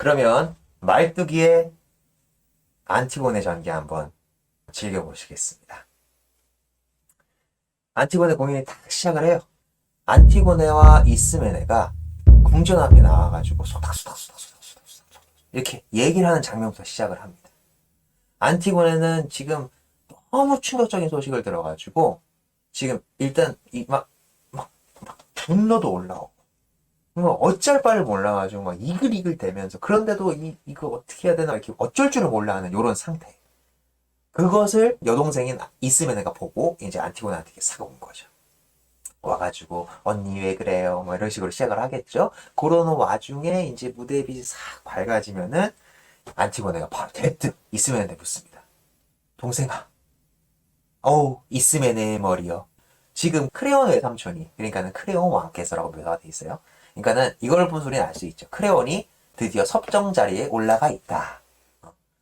그러면 말뚝이의 안티고네 전기 한번 즐겨보시겠습니다. 안티고네 공연이 딱 시작을 해요. 안티고네와 이스메네가 궁전 앞에 나와가지고 소닥소닥 이렇게 얘기를 하는 장면부터 시작을 합니다. 안티고네는 지금 너무 충격적인 소식을 들어가지고 지금 일단 막 분노도 올라오고 어쩔 바를 몰라가지고 막 이글이글 대면서 그런데도 이거 어떻게 해야 되나 이렇게 어쩔 줄을 몰라 하는 이런 상태. 그것을 여동생인 이스메네가 보고 이제 안티고네한테 사고 온 거죠. 와가지고 언니 왜 그래요? 뭐 이런 식으로 시작을 하겠죠. 그러는 와중에 이제 무대의 빛이 싹 밝아지면은 안티고네가 바로 대뜸 이스메네한테 묻습니다. 동생아, 어우 이스메네의 머리요. 지금 크레온 외삼촌이 그러니까는 크레온 왕께서라고 묘사가 돼 있어요. 그러니까는 이걸 본 소리는 알 수 있죠. 크레온이 드디어 섭정 자리에 올라가 있다.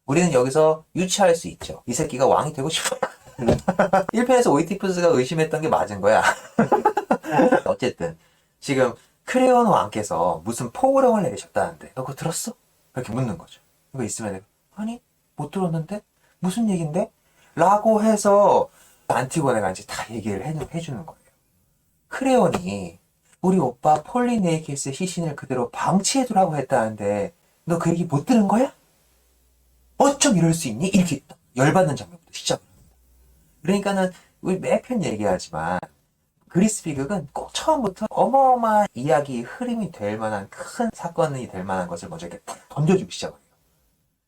우리는 여기서 유추할 수 있죠. 이 새끼가 왕이 되고 싶어. 1편에서 오이티푸스가 의심했던 게 맞은 거야. 어쨌든 지금 크레온 왕께서 무슨 포고령을 내리셨다는데 너 그거 들었어? 이렇게 묻는 거죠. 이거 있으면 내가 아니 못 들었는데 무슨 얘긴데? 라고 해서 안티고네가 이제 다 얘기를 해주는 거예요. 크레온이 우리 오빠 폴리네이키스의 시신을 그대로 방치해두라고 했다는데 너 그 얘기 못 들은 거야? 어쩜 이럴 수 있니? 이렇게 열받는 장면부터 시작을 합니다. 그러니까는 우리 매편 얘기하지만 그리스 비극은 꼭 처음부터 어마어마한 이야기 흐름이 될 만한 큰 사건이 될 만한 것을 먼저 이렇게 탁 던져주기 시작을 해요.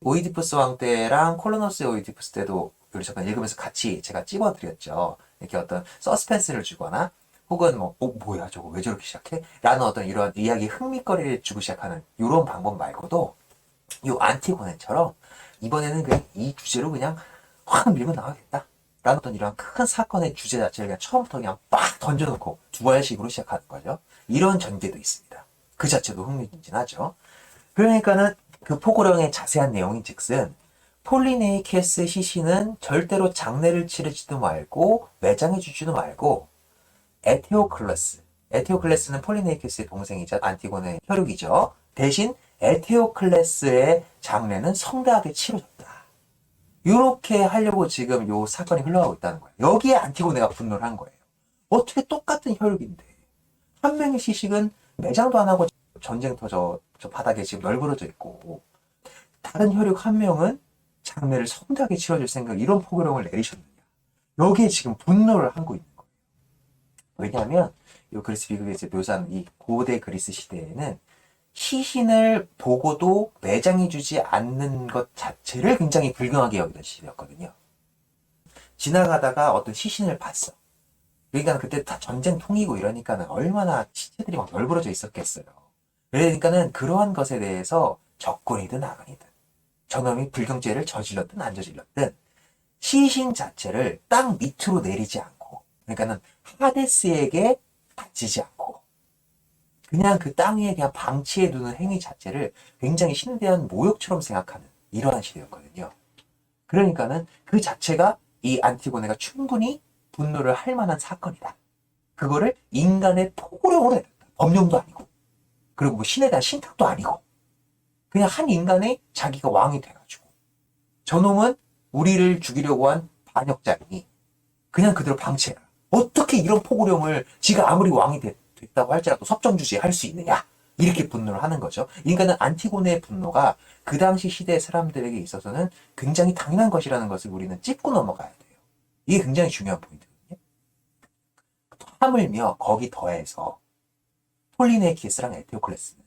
오이디푸스 왕 때랑 콜로노스의 오이디푸스 때도 우리 잠깐 읽으면서 같이 제가 찍어드렸죠. 이렇게 어떤 서스펜스를 주거나 혹은 뭐야 저거 왜 저렇게 시작해? 라는 어떤 이런 이야기 흥미거리를 주고 시작하는 이런 방법 말고도 이 안티고네처럼 이번에는 그냥 이 주제로 그냥 확 밀고 나가겠다. 라는 어떤 이런 큰 사건의 주제 자체를 그냥 처음부터 그냥 빡 던져놓고 두발식으로 시작하는 거죠. 이런 전개도 있습니다. 그 자체도 흥미진진하죠. 그러니까는 그 포고령의 자세한 내용인 즉슨 폴리네이케스 시신은 절대로 장례를 치르지도 말고 매장해 주지도 말고 에테오클레스는 폴리네이케스의 동생이자 안티고네의 혈육이죠. 대신 에테오클레스의 장례는 성대하게 치러졌다. 이렇게 하려고 지금 요 사건이 흘러가고 있다는 거예요. 여기에 안티고네가 분노를 한 거예요. 어떻게 똑같은 혈육인데 한 명의 시식은 매장도 안 하고 전쟁터 저 바닥에 지금 널브러져 있고 다른 혈육 한 명은 장례를 성대하게 치러줄 생각 이런 포고령을 내리셨느냐. 여기에 지금 분노를 하고 있는 거예요. 왜냐하면 이 그리스 비극에서 묘사하는 이 고대 그리스 시대에는 시신을 보고도 매장해주지 않는 것 자체를 굉장히 불경하게 여기던 시대였거든요. 지나가다가 어떤 시신을 봤어. 그러니까 그때 다 전쟁통이고 이러니까는 얼마나 시체들이 막 널브러져 있었겠어요. 그러니까는 그러한 것에 대해서 적군이든 아군이든 저놈이 불경죄를 저질렀든 안 저질렀든 시신 자체를 땅 밑으로 내리지 않고 그러니까는 하데스에게 바치지 않고 그냥 그 땅 위에 그냥 방치해두는 행위 자체를 굉장히 신에 대한 모욕처럼 생각하는 이러한 시대였거든요. 그러니까는 그 자체가 이 안티고네가 충분히 분노를 할 만한 사건이다. 그거를 인간의 포고령으로 내렸다. 법령도 아니고 그리고 뭐 신에 대한 신탁도 아니고 그냥 한 인간의 자기가 왕이 돼가지고 저놈은 우리를 죽이려고 한 반역자이니 그냥 그대로 방치해라. 어떻게 이런 포고령을 지가 아무리 왕이 됐다고 할지라도 섭정주지에 할 수 있느냐. 이렇게 분노를 하는 거죠. 인간은 안티고네의 분노가 그 당시 시대 사람들에게 있어서는 굉장히 당연한 것이라는 것을 우리는 짚고 넘어가야 돼요. 이게 굉장히 중요한 포인트거든요. 하물며 거기 더해서 폴리네키스랑 에테오클레스는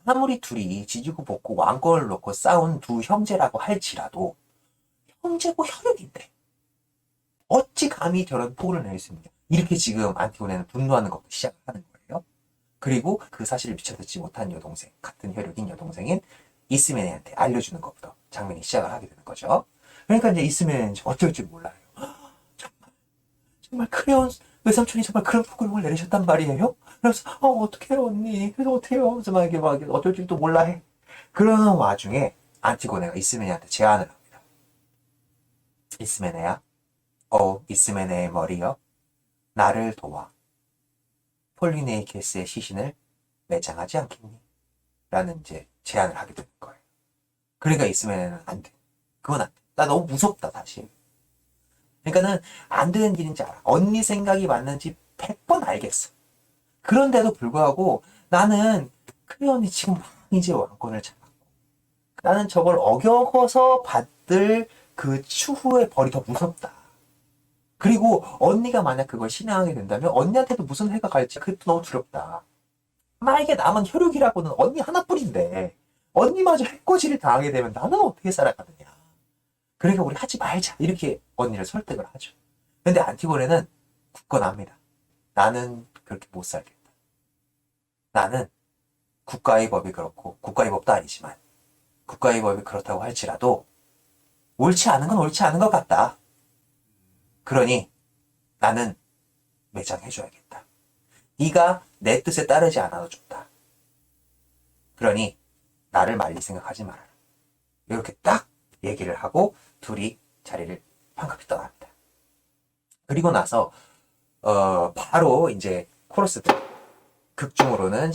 아무리 둘이 지지고 볶고 왕권을 놓고 싸운 두 형제라고 할지라도 형제고 혈육인데 어찌 감히 저런 포고를 낼 수 있느냐. 이렇게 지금 안티고네는 분노하는 것부터 시작을 하는 거예요. 그리고 그 사실을 미처 듣지 못한 여동생, 같은 혈육인 여동생인 이스메네한테 알려주는 것부터 장면이 시작을 하게 되는 거죠. 그러니까 이제 이스메네는 어쩔 줄 몰라요. 정말 크레온 외삼촌이 정말 그런 포고령을 내리셨단 말이에요? 그래서 어떡해요 언니. 그래서 어떡해요. 그래서 막 어쩔 줄도 몰라 해. 그러는 와중에 안티고네가 이스메네한테 제안을 합니다. 이스메네야, 이스메네의 머리여, 나를 도와 폴리네이케스의 시신을 매장하지 않겠니? 라는 이제 제안을 하게 되는 거예요. 그러니까 이스맨에는 안 돼. 그건 안 돼. 나 너무 무섭다, 사실. 그러니까는 안 되는 일인지 알아. 언니 생각이 맞는지 100번 알겠어. 그런데도 불구하고 나는 클레온이 지금 막 이제 왕권을 잡았고 나는 저걸 어겨서 받을 그 추후의 벌이 더 무섭다. 그리고 언니가 만약 그걸 신앙하게 된다면 언니한테도 무슨 해가 갈지 그것도 너무 두렵다. 나에게 남은 혈육이라고는 언니 하나뿐인데 언니마저 해코지를 당하게 되면 나는 어떻게 살아가느냐. 그러니까 우리 하지 말자. 이렇게 언니를 설득을 하죠. 근데 안티고네는 굳건합니다. 나는 그렇게 못 살겠다. 나는 국가의 법이 그렇고 국가의 법도 아니지만 국가의 법이 그렇다고 할지라도 옳지 않은 건 옳지 않은 것 같다. 그러니 나는 매장해줘야겠다. 네가 내 뜻에 따르지 않아도 좋다. 그러니 나를 말리 생각하지 말아라. 이렇게 딱 얘기를 하고 둘이 자리를 황급히 떠납니다. 그리고 나서 바로 이제 코러스들 극중으로는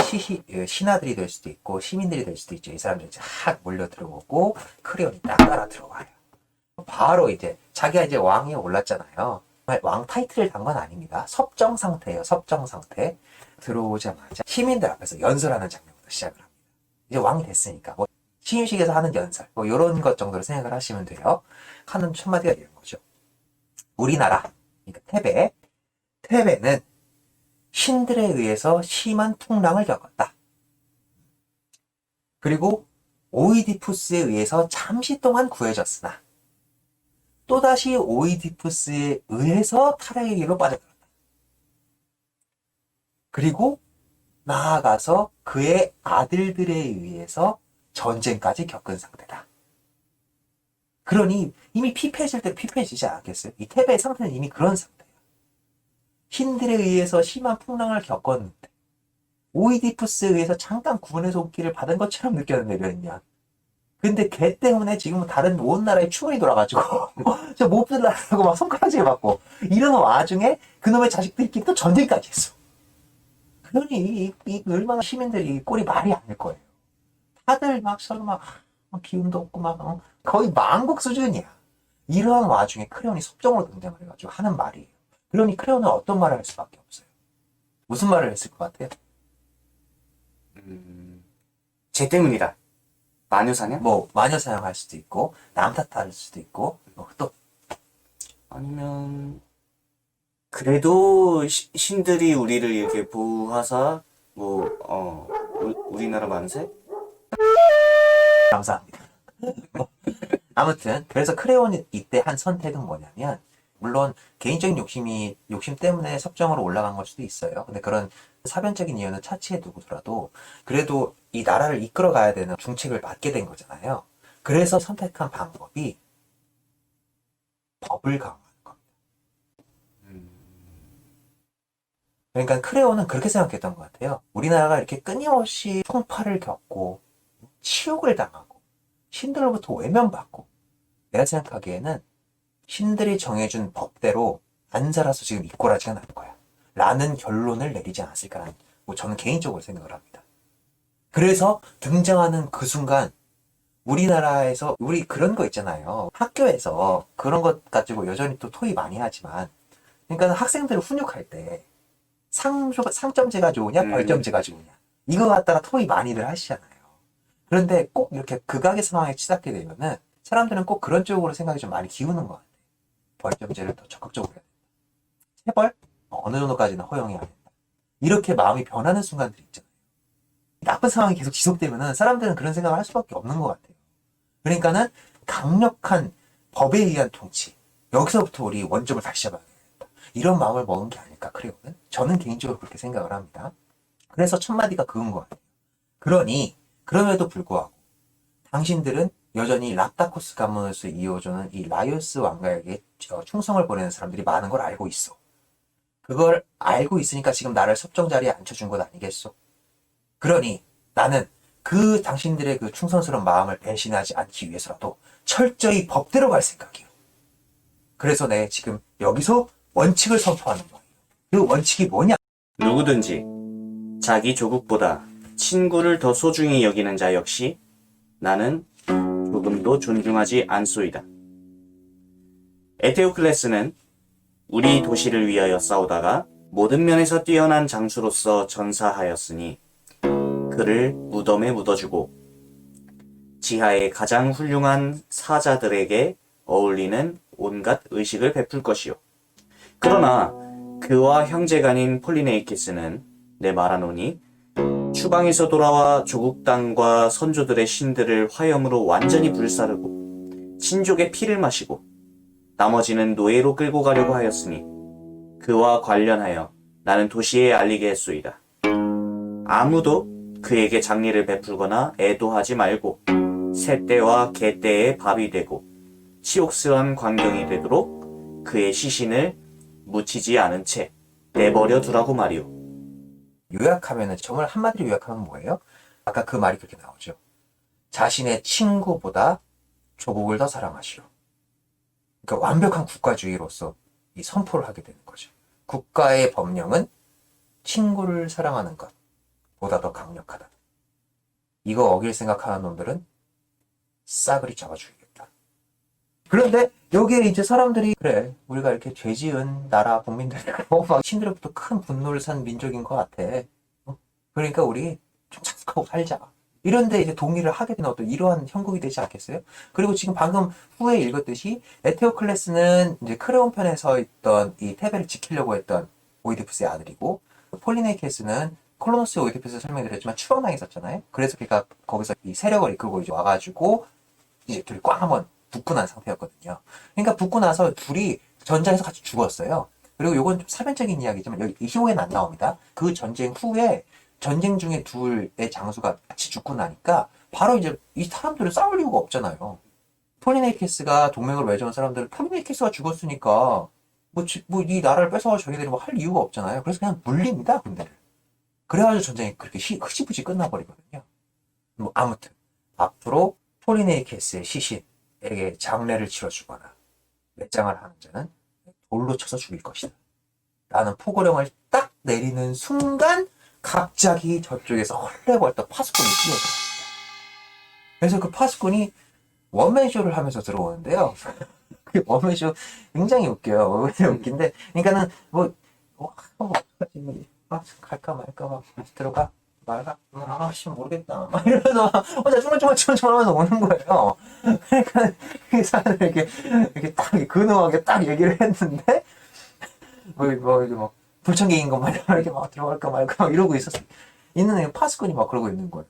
신하들이 될 수도 있고 시민들이 될 수도 있죠. 이 사람들이 이제 확 몰려 들어오고 크레온이 딱 따라 들어와요. 바로 이제 자기가 이제 왕이 올랐잖아요. 왕 타이틀을 단 건 아닙니다. 섭정 상태예요. 섭정 상태. 들어오자마자 시민들 앞에서 연설하는 장면부터 시작을 합니다. 이제 왕이 됐으니까 뭐 시임식에서 하는 연설 뭐 이런 것 정도로 생각을 하시면 돼요. 하는 첫 마디가 이런 거죠. 우리나라 그러니까 테베는 신들에 의해서 심한 풍랑을 겪었다. 그리고 오이디푸스에 의해서 잠시 동안 구해졌으나 또다시 오이디푸스에 의해서 타락의 길로 빠져들었다. 그리고 나아가서 그의 아들들에 의해서 전쟁까지 겪은 상태다. 그러니 이미 피폐해질 때 피폐해지지 않겠어요? 이 테베의 상태는 이미 그런 상태예요. 신들에 의해서 심한 풍랑을 겪었는데 오이디푸스에 의해서 잠깐 구원의 손길을 받은 것처럼 느꼈는데 몇 년. 근데 걔 때문에 지금은 다른 온 나라에 추문이 돌아가지고 저 몹들 나라고 막 손가락질 받고 이런 와중에 그놈의 자식들끼리 또 전쟁까지 했어. 그러니 이 얼마나 시민들이 꼴이 말이 아닐 거예요. 다들 막 서로 막 기운도 없고 막 거의 망국 수준이야. 이러한 와중에 크레온이 섭정으로 등장을 해가지고 하는 말이에요. 그러니 크레온은 어떤 말을 할 수밖에 없어요. 무슨 말을 했을 것 같아요? 쟤 때문이다. 마녀사냥? 뭐 마녀 사용할 수도 있고 남 탓할 수도 있고 또 아니면 그래도 신들이 우리를 이렇게 보호하사 우리나라 만세? 감사합니다. 아무튼 그래서 크레온이 이때 한 선택은 뭐냐면 물론 개인적인 욕심 때문에 섭정으로 올라간 걸 수도 있어요. 근데 그런 사변적인 이유는 차치해 두고더라도 그래도 이 나라를 이끌어 가야 되는 중책을 맡게 된 거잖아요. 그래서 선택한 방법이 법을 강화하는 겁니다. 그러니까 크레온은 그렇게 생각했던 것 같아요. 우리나라가 이렇게 끊임없이 풍파를 겪고 치욕을 당하고 신들로부터 외면받고 내가 생각하기에는 신들이 정해준 법대로 안 살아서 지금 이 꼴하지가 않을 거야. 라는 결론을 내리지 않았을까라는 뭐 저는 개인적으로 생각을 합니다. 그래서 등장하는 그 순간 우리나라에서 우리 그런 거 있잖아요. 학교에서 그런 것 가지고 여전히 또 토의 많이 하지만 그러니까 학생들을 훈육할 때 상점제가 좋으냐 벌점제가 좋으냐 이거 갖다가 토의 많이들 하시잖아요. 그런데 꼭 이렇게 극악의 상황에 치닫게 되면은 사람들은 꼭 그런 쪽으로 생각이 좀 많이 기우는 것 같아요. 벌점제를 더 적극적으로 해야 된다. 체벌? 어느 정도까지는 허용해야 된다. 이렇게 마음이 변하는 순간들이 있잖아요. 나쁜 상황이 계속 지속되면은 사람들은 그런 생각을 할 수밖에 없는 것 같아요. 그러니까는 강력한 법에 의한 통치. 여기서부터 우리 원점을 다시 잡아야겠다. 이런 마음을 먹은 게 아닐까, 크레온은? 저는 개인적으로 그렇게 생각을 합니다. 그래서 첫 마디가 그건 것 같아요. 그러니, 그럼에도 불구하고, 당신들은 여전히 랍다코스 가문으로서 이어주는 이 라이오스 왕가에게 충성을 보내는 사람들이 많은 걸 알고 있어. 그걸 알고 있으니까 지금 나를 섭정 자리에 앉혀준 것 아니겠소? 그러니 나는 그 당신들의 그 충성스러운 마음을 배신하지 않기 위해서라도 철저히 법대로 갈 생각이에요. 그래서 내 지금 여기서 원칙을 선포하는 거예요. 그 원칙이 뭐냐? 누구든지 자기 조국보다 친구를 더 소중히 여기는 자 역시 나는 조국 조금도 존중하지 않소이다. 에테오클레스는 우리 도시를 위하여 싸우다가 모든 면에서 뛰어난 장수로서 전사하였으니 그를 무덤에 묻어주고 지하의 가장 훌륭한 사자들에게 어울리는 온갖 의식을 베풀 것이요. 그러나 그와 형제간인 폴리네이키스는 내 말하노니 추방에서 돌아와 조국 땅과 선조들의 신들을 화염으로 완전히 불사르고 친족의 피를 마시고 나머지는 노예로 끌고 가려고 하였으니 그와 관련하여 나는 도시에 알리게 했소이다. 아무도 그에게 장리를 베풀거나 애도하지 말고 새떼와 개떼의 밥이 되고 치욕스러운 광경이 되도록 그의 시신을 묻히지 않은 채 내버려 두라고 말이오. 요약하면은, 정말 한마디로 요약하면 뭐예요? 아까 그 말이 그렇게 나오죠. 자신의 친구보다 조국을 더 사랑하시오. 그러니까 완벽한 국가주의로서 이 선포를 하게 되는 거죠. 국가의 법령은 친구를 사랑하는 것보다 더 강력하다. 이거 어길 생각하는 놈들은 싸그리 잡아주겠다. 그런데 여기에 이제 사람들이, 그래, 우리가 이렇게 죄 지은 나라 국민들이고 막 신들로부터 큰 분노를 산 민족인 것 같아. 그러니까 우리 좀 착숙하고 살자. 이런데 이제 동의를 하게 된 어떤 이러한 형국이 되지 않겠어요? 그리고 지금 방금 후에 읽었듯이 에테오클레스는 이제 크레온 편에서 있던 이 테베를 지키려고 했던 오이디푸스의 아들이고, 폴리네이케스는 콜로노스 오이디푸스 설명드렸지만 추방당했었잖아요. 그래서 그러니까 거기서 이 세력을 이끌고 이제 와가지고 이제 둘이 꽝 한번 붙고 난 상태였거든요. 그러니까 붙고 나서 둘이 전장에서 같이 죽었어요. 그리고 요건 좀 사변적인 이야기지만 여기 이후에는 안 나옵니다. 그 전쟁 후에 전쟁 중에 둘의 장수가 같이 죽고 나니까 바로 이제 이 사람들은 싸울 이유가 없잖아요. 폴리네이케스가 동맹을 맺은 사람들은 폴리네이케스가 죽었으니까 뭐 이 나라를 뺏어가지고 저희들이 뭐 할 이유가 없잖아요. 그래서 그냥 물립니다, 군대를. 그래가지고 전쟁이 그렇게 흐지부지 끝나버리거든요. 뭐 아무튼 앞으로 폴리네이케스의 시신에게 장례를 치러주거나 매장을 하는 자는 돌로 쳐서 죽일 것이다 라는 포고령을 딱 내리는 순간 갑자기 저쪽에서 헐레벌떡 파수꾼이 뛰어들어옵니다. 그래서 그 파수꾼이 원맨쇼를 하면서 들어오는데요. 그 원맨쇼 굉장히 웃겨요. 왜 웃긴데, 그러니까는 갈까 말까 막 들어가 말까 아씨 모르겠다 막 이러면서 혼자 쭈글쭈글 하면서 오는 거예요. 그러니까 그 사람을 이렇게 딱 근엄하게 딱 얘기를 했는데 뭐 불청객인 것 마냥 이렇게 막 들어갈까 말까 막 이러고 있는 파수꾼이 막 그러고 있는 거예요.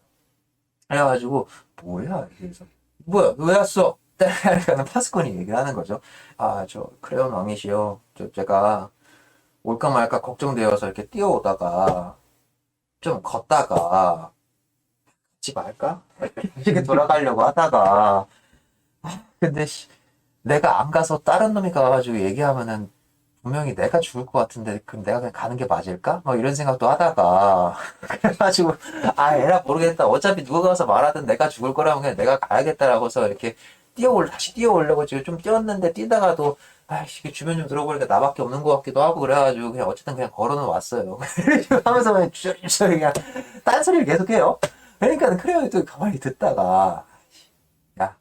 그래가지고 뭐야 그래서 뭐야 왜 왔어? 그러니까 파수꾼이 얘기를 하는 거죠. 아 저 크레온 왕이시여, 제가 올까 말까 걱정되어서 이렇게 뛰어오다가 좀 걷다가 같이 말까? 이렇게 돌아가려고 하다가 근데 내가 안 가서 다른 놈이 가가지고 얘기하면은 분명히 내가 죽을 것 같은데 그럼 내가 그냥 가는 게 맞을까? 뭐 이런 생각도 하다가 그래가지고 에라 모르겠다. 어차피 누가 가서 말하든 내가 죽을 거라면 그냥 내가 가야겠다라고서 이렇게 다시 뛰어오려고 지금 좀 뛰었는데 뛰다가도 아이씨 주변 좀 들어보니까 나밖에 없는 것 같기도 하고 그래가지고 그냥 어쨌든 그냥 걸어는 왔어요. 하면서 그냥 주저리주저리 그냥 딴소리를 계속해요. 그러니까 크레온이 또 가만히 듣다가 야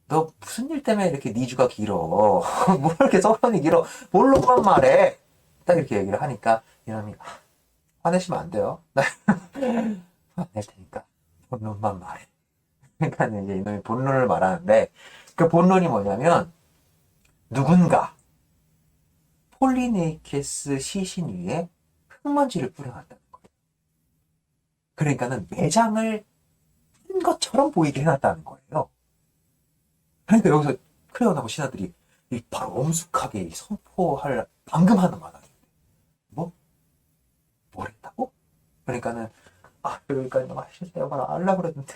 너 무슨 일 때문에 이렇게 네 주가 길어? 뭐 이렇게 서론이 길어? 뭘로만 말해? 딱 이렇게 얘기를 하니까 이놈이 화내시면 안 돼요. 화낼 테니까 본론만 말해. 그러니까 이제 이놈이 본론을 말하는데 그 본론이 뭐냐면 누군가 폴리네이케스 시신 위에 흙먼지를 뿌려놨다는 거예요. 그러니까는 매장을 한 것처럼 보이게 해놨다는 거예요. 그러니까 여기서 크레온하고 신하들이 바로 엄숙하게 선포할 방금 하는 말이에요. 뭘 했다고? 그러니까는 그러니까 실제가 하려고 그랬는데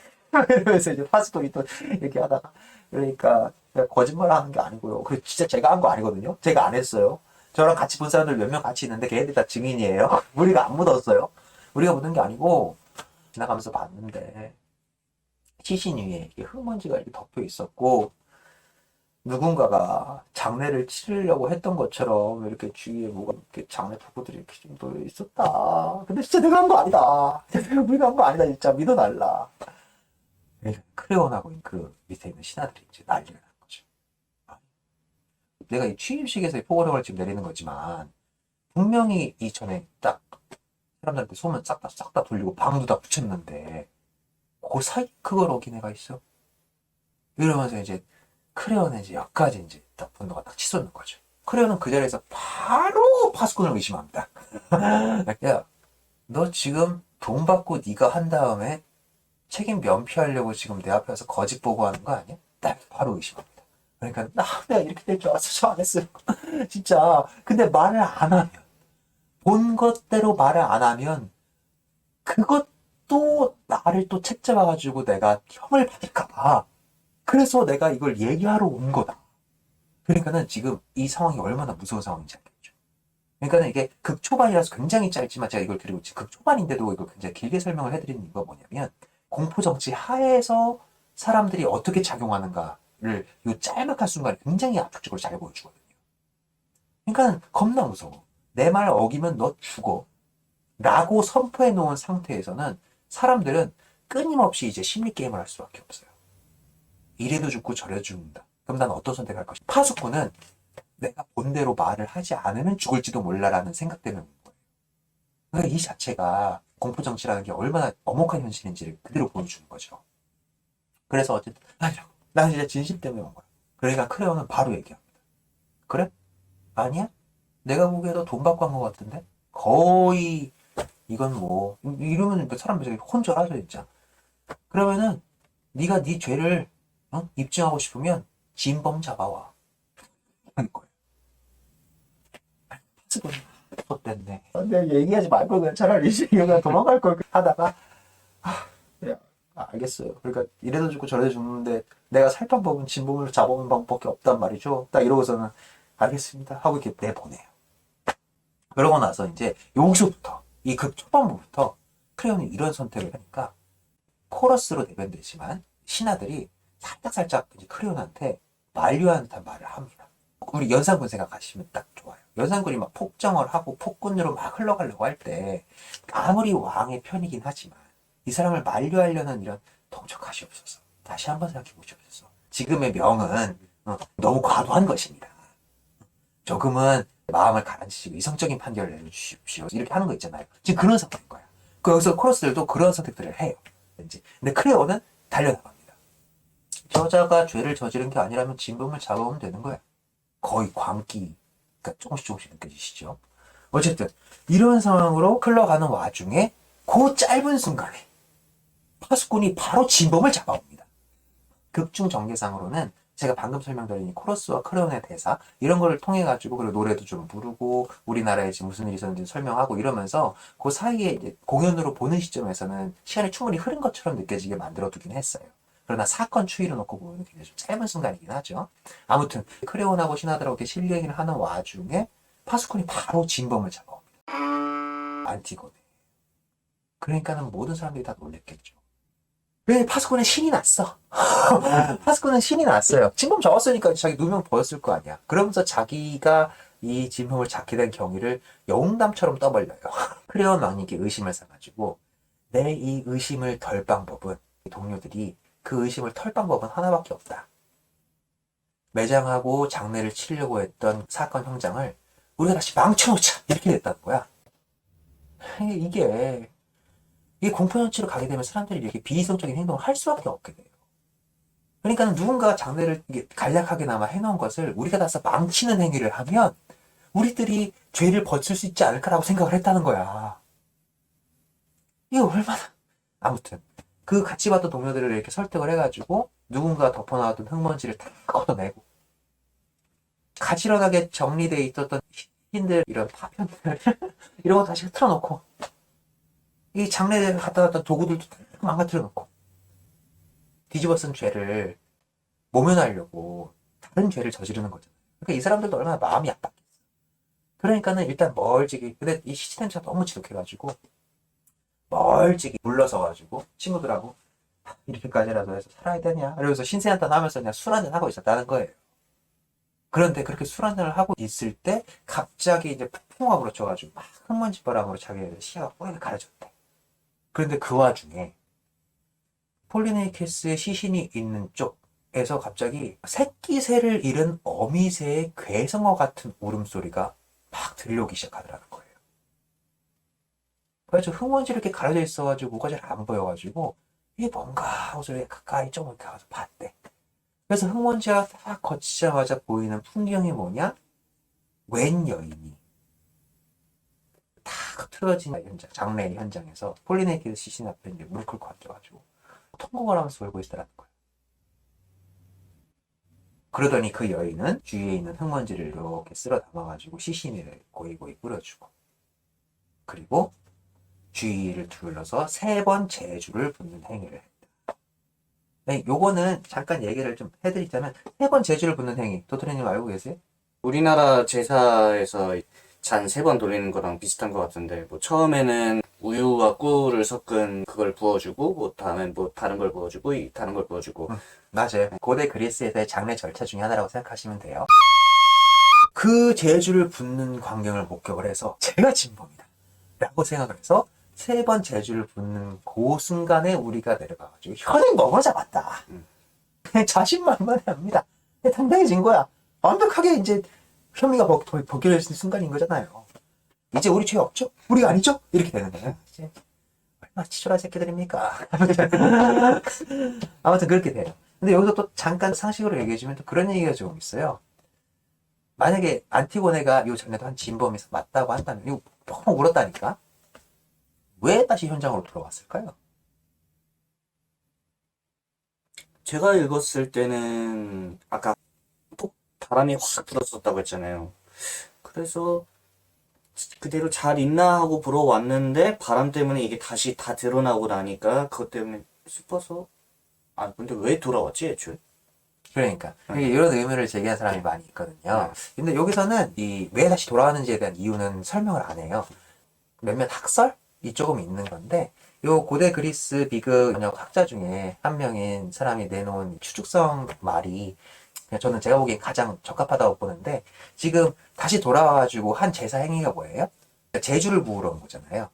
이러면서 이제 파스토이 또 이렇게 하다가 그러니까 제가 거짓말 하는 게 아니고요. 그 진짜 제가 한 거 아니거든요. 제가 안 했어요. 저랑 같이 본 사람들 몇 명 같이 있는데 걔네들이 다 증인이에요. 우리가 안 묻었어요. 우리가 묻은 게 아니고 지나가면서 봤는데 시신 위에 이렇게 흙먼지가 이렇게 덮여 있었고 누군가가 장례를 치르려고 했던 것처럼 이렇게 주위에 뭐가 이렇게 장례 도구들이 이렇게 좀 있었다. 근데 진짜 내가 한 거 아니다. 우리가 한 거 아니다. 진짜 믿어달라. 크레온하고 그 밑에 있는 신하들이 이제 난리가 난 거죠. 내가 이 취임식에서 포고령을 지금 내리는 거지만 분명히 이전에 딱 사람들한테 소문 싹 다 돌리고 방도 다 붙였는데 그 사이 그걸 어긴 애가 있어. 이러면서 이제 크레온은 이제 여기까지 이제 딱 분노가 딱 치솟는 거죠. 크레온은 그 자리에서 바로 파수꾼을 의심합니다. 야, 너 지금 돈 받고 네가 한 다음에 책임 면피하려고 지금 내 앞에 와서 거짓 보고하는 거 아니야? 딱 바로 의심합니다. 그러니까 내가 이렇게 될 줄 알았어. 저 안 했어요. 진짜. 근데 말을 안 하면 본 것대로 말을 안 하면 그것도 나를 또 책 잡아가지고 내가 형을 받을까 봐. 그래서 내가 이걸 얘기하러 온 거다. 그러니까는 지금 이 상황이 얼마나 무서운 상황인지 알겠죠. 그러니까는 이게 극초반이라서 굉장히 짧지만 제가 이걸 드리고 있지 극초반인데도 이걸 굉장히 길게 설명을 해드리는 이유가 뭐냐면 공포정치 하에서 사람들이 어떻게 작용하는가를 이 짤막한 순간에 굉장히 압축적으로 잘 보여주거든요. 그러니까 겁나 무서워. 내 말 어기면 너 죽어. 라고 선포해 놓은 상태에서는 사람들은 끊임없이 이제 심리게임을 할 수밖에 없어요. 이래도 죽고 저래도 죽는다. 그럼 난 어떤 선택할 것이냐. 파수꾼은 내가 본대로 말을 하지 않으면 죽을지도 몰라라는 생각 때문에 오는 거예요. 그러니까 이 자체가 공포정치라는 게 얼마나 엄혹한 현실인지를 그대로 보여주는 거죠. 그래서 어쨌든 난 진짜 진심 때문에 온 거야. 그러니까 크레온은 바로 얘기합니다. 그래? 아니야? 내가 보기에도 돈 받고 한 것 같은데? 거의 이건 뭐 이러면 사람들이 혼절하죠 진짜. 그러면은 네가 네 죄를 입증하고 싶으면 진범 잡아와 하는 거예요. 지금 됐네. 근데 얘기하지 말고 그냥 차라리 그냥 도망갈 걸 하다가 야, 알겠어요. 그러니까 이래도 죽고 저래도 죽는데 내가 살 방법은 진범을 잡아오는 방법밖에 없단 말이죠. 딱 이러고서는 알겠습니다 하고 이렇게 내보내요. 그러고 나서 이제 여기서부터 이 극 초반부부터 크레온이 이런 선택을 하니까 코러스로 대변되지만 신하들이 살짝살짝 이제 크레온한테 만류하는 듯한 말을 합니다. 우리 연산군 생각하시면 딱 좋아요. 연산군이 막 폭정을 하고 폭군으로 막 흘러가려고 할 때 아무리 왕의 편이긴 하지만 이 사람을 만류하려는 이런 통촉하시 없어서 다시 한번 생각해 보시옵소서. 지금의 명은 너무 과도한 것입니다. 조금은 마음을 가라앉히시고 이성적인 판결을 내려주십시오. 이렇게 하는 거 있잖아요. 지금 그런 상태인 거야. 여기서 코러스들도 그런 선택들을 해요. 왠지. 근데 크레온은 달려나갑니다. 저자가 죄를 저지른 게 아니라면 진범을 잡아오면 되는 거야. 거의 광기가 조금씩 느껴지시죠? 어쨌든 이런 상황으로 흘러가는 와중에 그 짧은 순간에 파수꾼이 바로 진범을 잡아옵니다. 극중 전개상으로는 제가 방금 설명드린 이 코러스와 크레온의 대사 이런 거를 통해 가지고 그리고 노래도 좀 부르고 우리나라에 지금 무슨 일이 있었는지 설명하고 이러면서 그 사이에 이제 공연으로 보는 시점에서는 시간이 충분히 흐른 것처럼 느껴지게 만들어 두긴 했어요. 그러나 사건 추이를 놓고 보면 굉장히 좀 짧은 순간이긴 하죠. 아무튼 크레온하고 신하들하고 이렇게 실갱이를 하는 와중에 파수꾼이 바로 진범을 잡아옵니다. 안티고네. 그러니까는 모든 사람들이 다 놀랬겠죠. 왜 파수꾼은 신이 났어? 파수꾼은 신이 났어요. 진범 잡았으니까 자기 누명 보였을 거 아니야. 그러면서 자기가 이 진범을 잡게 된 경위를 영웅담처럼 떠벌려요. 크레온 왕님께 의심을 사가지고 내 이 의심을 덜 방법은 동료들이 그 의심을 털 방법은 하나밖에 없다. 매장하고 장례를 치려고 했던 사건 현장을 우리가 다시 망쳐놓자 이렇게 됐다는 거야. 이게 공포연치로 가게 되면 사람들이 이렇게 비이성적인 행동을 할 수밖에 없게 돼요. 그러니까 누군가가 장례를 간략하게나마 해놓은 것을 우리가 다서 망치는 행위를 하면 우리들이 죄를 벗을 수 있지 않을까라고 생각을 했다는 거야. 이거 얼마나 아무튼 그 같이 봤던 동료들을 이렇게 설득을 해가지고 누군가 덮어놔둔 흙먼지를 다 걷어내고 가지런하게 정리되어 있었던 흰들 이런 파편들 이런 거 다시 틀어놓고 이 장례에 갖다 놨던 도구들도 다 망가뜨려 놓고 뒤집어 쓴 죄를 모면하려고 다른 죄를 저지르는 거잖아요. 그러니까 이 사람들도 얼마나 마음이 아팠겠어. 그러니까는 일단 멀찍이 근데 이 시체 냄새가 너무 지독해가지고 멀찍이 물러서가지고 친구들하고 이렇게까지라도 해서 살아야 되냐 이러면서 신세 한탄 하면서 그냥 술 한잔 하고 있었다는 거예요. 그런데 그렇게 술 한잔을 하고 있을 때 갑자기 이제 폭풍우가 불어쳐가지고 막 흙먼지 바람으로 자기 시야가 뽀얗게 가려졌대. 그런데 그 와중에 폴리네이케스의 시신이 있는 쪽에서 갑자기 새끼 새를 잃은 어미새의 괴성어 같은 울음소리가 막 들려오기 시작하더라는 거예요. 그래서 흥원실이 이렇게 가려져 있어가지고 뭐가 잘 안 보여가지고 이게 뭔가 하고서 이렇게 가까이 좀 이렇게 가서 봤대. 그래서 흥원지가 딱 거치자마자 보이는 풍경이 뭐냐? 웬 여인이 탁 틀어진 현장, 장례 현장에서 폴리네이키드 시신 앞에 이제 무릎 꿇고 앉아가지고 통곡을 하면서 울고 있더라는 거예요. 그러더니 그 여인은 주위에 있는 흥원지를 이렇게 쓸어 담아가지고 시신을 고이고이 뿌려주고, 그리고 주위를 둘러서 3번 제주를 붓는 행위를 했다. 네, 요거는 잠깐 얘기를 좀 해드리자면 3번 제주를 붓는 행위, 도토리님 알고 계세요? 우리나라 제사에서 잔 3번 돌리는 거랑 비슷한 것 같은데, 뭐 처음에는 우유와 꿀을 섞은 그걸 부어주고, 뭐 다음엔 뭐 다른 걸 부어주고, 다른 걸 부어주고. 맞아요. 고대 그리스에서의 장례 절차 중에 하나라고 생각하시면 돼요. 그 제주를 붓는 광경을 목격을 해서 제가 진범이다 라고 생각을 해서 3번 제주를 붓는 그 순간에 우리가 내려가가지고 혀를 먹어잡았다. 자신만만해 합니다. 당당해진 거야. 완벽하게 이제 혐의가 벗겨질 순간인 거잖아요. 이제 우리 죄 없죠? 우리가 아니죠? 이렇게 되는 거예요. 이제 얼마나 치졸한 새끼들입니까? 아무튼 그렇게 돼요. 근데 여기서 또 잠깐 상식으로 얘기해주면 또 그런 얘기가 좀 있어요. 만약에 안티고네가 요 전에도 한 진범에서 맞다고 한다면 이거 너무 울었다니까? 왜 다시 현장으로 돌아왔을까요? 제가 읽었을 때는 아까 또 바람이 확 불었었다고 했잖아요. 그래서 그대로 잘 있나 하고 보러 왔는데 바람 때문에 이게 다시 다 드러나고 나니까 그것 때문에 싶어서, 아 근데 왜 돌아왔지 애초에? 그러니까 이런 의문을 제기한 사람이 많이 있거든요. 근데 여기서는 이 왜 다시 돌아왔는지에 대한 이유는 설명을 안 해요. 몇몇 학설이 조금 있는 건데, 요 고대 그리스 비극 번역 학자 중에 한 명인 사람이 내놓은 추측성 말이 그냥 저는 제가 보기엔 가장 적합하다고 보는데, 지금 다시 돌아와가지고 한 제사 행위가 뭐예요? 제주를 부으러 온 거잖아요.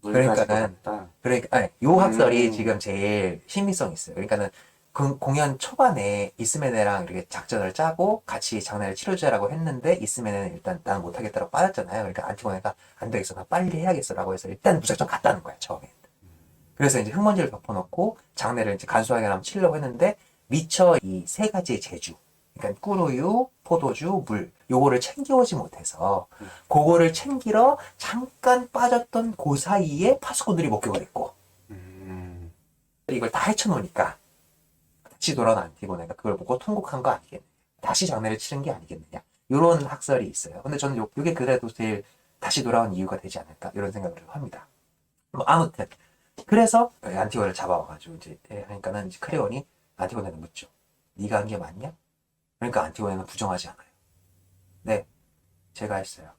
물 가지고 그러니까는 갔다. 아니, 요 학설이 지금 제일 신빙성이 있어요. 그러니까는 그 공연 초반에 이스메네랑 이렇게 작전을 짜고 같이 장례를 치르자라고 했는데, 이스메네는 일단 나는 못하겠다고 빠졌잖아요. 그러니까 안티고네가 안 되겠어, 나 빨리 해야겠어라고 해서 일단 무작정 갔다는 거야, 처음에. 그래서 이제 흙먼지를 덮어놓고 장례를 이제 간소하게 하면 치려고 했는데, 미처 이 3가지의 제주, 그러니까 꿀우유, 포도주, 물, 요거를 챙겨오지 못해서 그거를 챙기러 잠깐 빠졌던 그 사이에 파수꾼들이 목격을 했고, 이걸 다 헤쳐놓으니까 다시 돌아온 안티고네가 그걸 보고 통곡한 거 아니겠느냐, 다시 장례를 치른 게 아니겠느냐, 이런 학설이 있어요. 근데 저는 요게 그래도 제일 다시 돌아온 이유가 되지 않을까, 이런 생각을 합니다. 뭐 아무튼 그래서 안티고네를 잡아와가지고 이제 하니까는 이제 크레온이 안티고네를 묻죠. 네가 한 게 맞냐? 그러니까 안티고네는 부정하지 않아요. 네, 제가 했어요.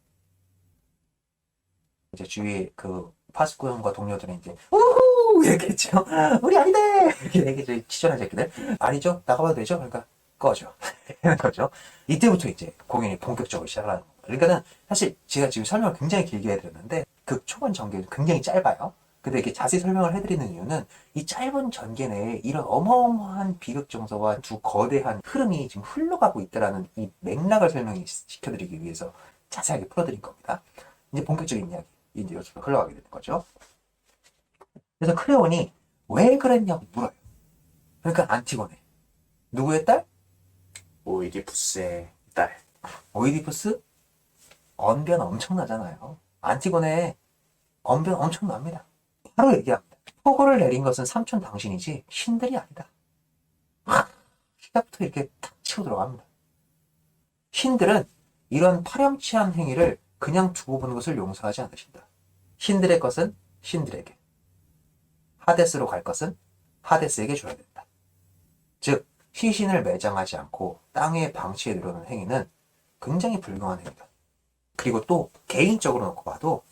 이제 주위에 그 파수꾼과 동료들은 이제 우후 이렇게 했죠. 우리 아닌데 이렇게 얘기죠. 치졸한 새끼들. 아니죠? 나가봐도 되죠? 그러니까 꺼져. 이런 거죠. 이때부터 이제 공연이 본격적으로 시작하는 겁니다. 그러니까는 사실 제가 지금 설명을 굉장히 길게 해드렸는데 극 초반 전개는 굉장히 짧아요. 근데 이렇게 자세히 설명을 해드리는 이유는 이 짧은 전개 내에 이런 어마어마한 비극 정서와 두 거대한 흐름이 지금 흘러가고 있다라는 이 맥락을 설명시켜드리기 위해서 자세하게 풀어드린 겁니다. 이제 본격적인 이야기, 이제 여기서 흘러가게 되는 거죠. 그래서 크레온이 왜 그랬냐고 물어요. 그러니까 안티고네. 누구의 딸? 오이디푸스의 딸. 오이디푸스? 언변 엄청나잖아요. 안티고네 언변 엄청납니다. 바로 얘기합니다. 포고를 내린 것은 삼촌 당신이지 신들이 아니다. 시작부터 이렇게 탁 치고 들어갑니다. 신들은 이런 파렴치한 행위를 그냥 두고 보는 것을 용서하지 않으신다. 신들의 것은 신들에게, 하데스로 갈 것은 하데스에게 줘야 된다. 즉 시신을 매장하지 않고 땅에 방치해 두려는 행위는 굉장히 불경한 행위다. 그리고 또 개인적으로 놓고 봐도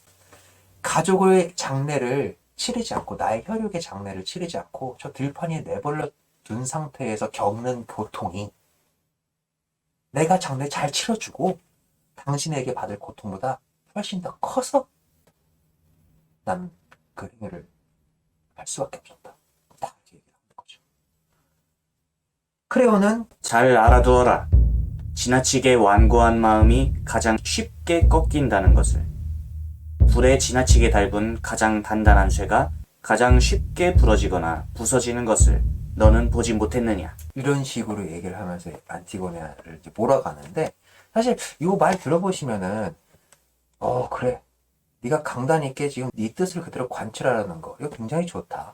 가족의 장례를 치르지 않고, 나의 혈육의 장례를 치르지 않고 저 들판에 내버려 둔 상태에서 겪는 고통이 내가 장례 잘 치러주고 당신에게 받을 고통보다 훨씬 더 커서 난 그 행위를 할 수밖에 없었다. 딱 이렇게 얘기를 하는 크레온은 잘 알아두어라. 지나치게 완고한 마음이 가장 쉽게 꺾인다는 것을. 불에 지나치게 달군 가장 단단한 쇠가 가장 쉽게 부러지거나 부서지는 것을 너는 보지 못했느냐? 이런 식으로 얘기를 하면서 안티고네를 이제 몰아가는데, 사실 이 말 들어보시면은 그래, 네가 강단 있게 지금 네 뜻을 그대로 관철하라는 거, 이거 굉장히 좋다.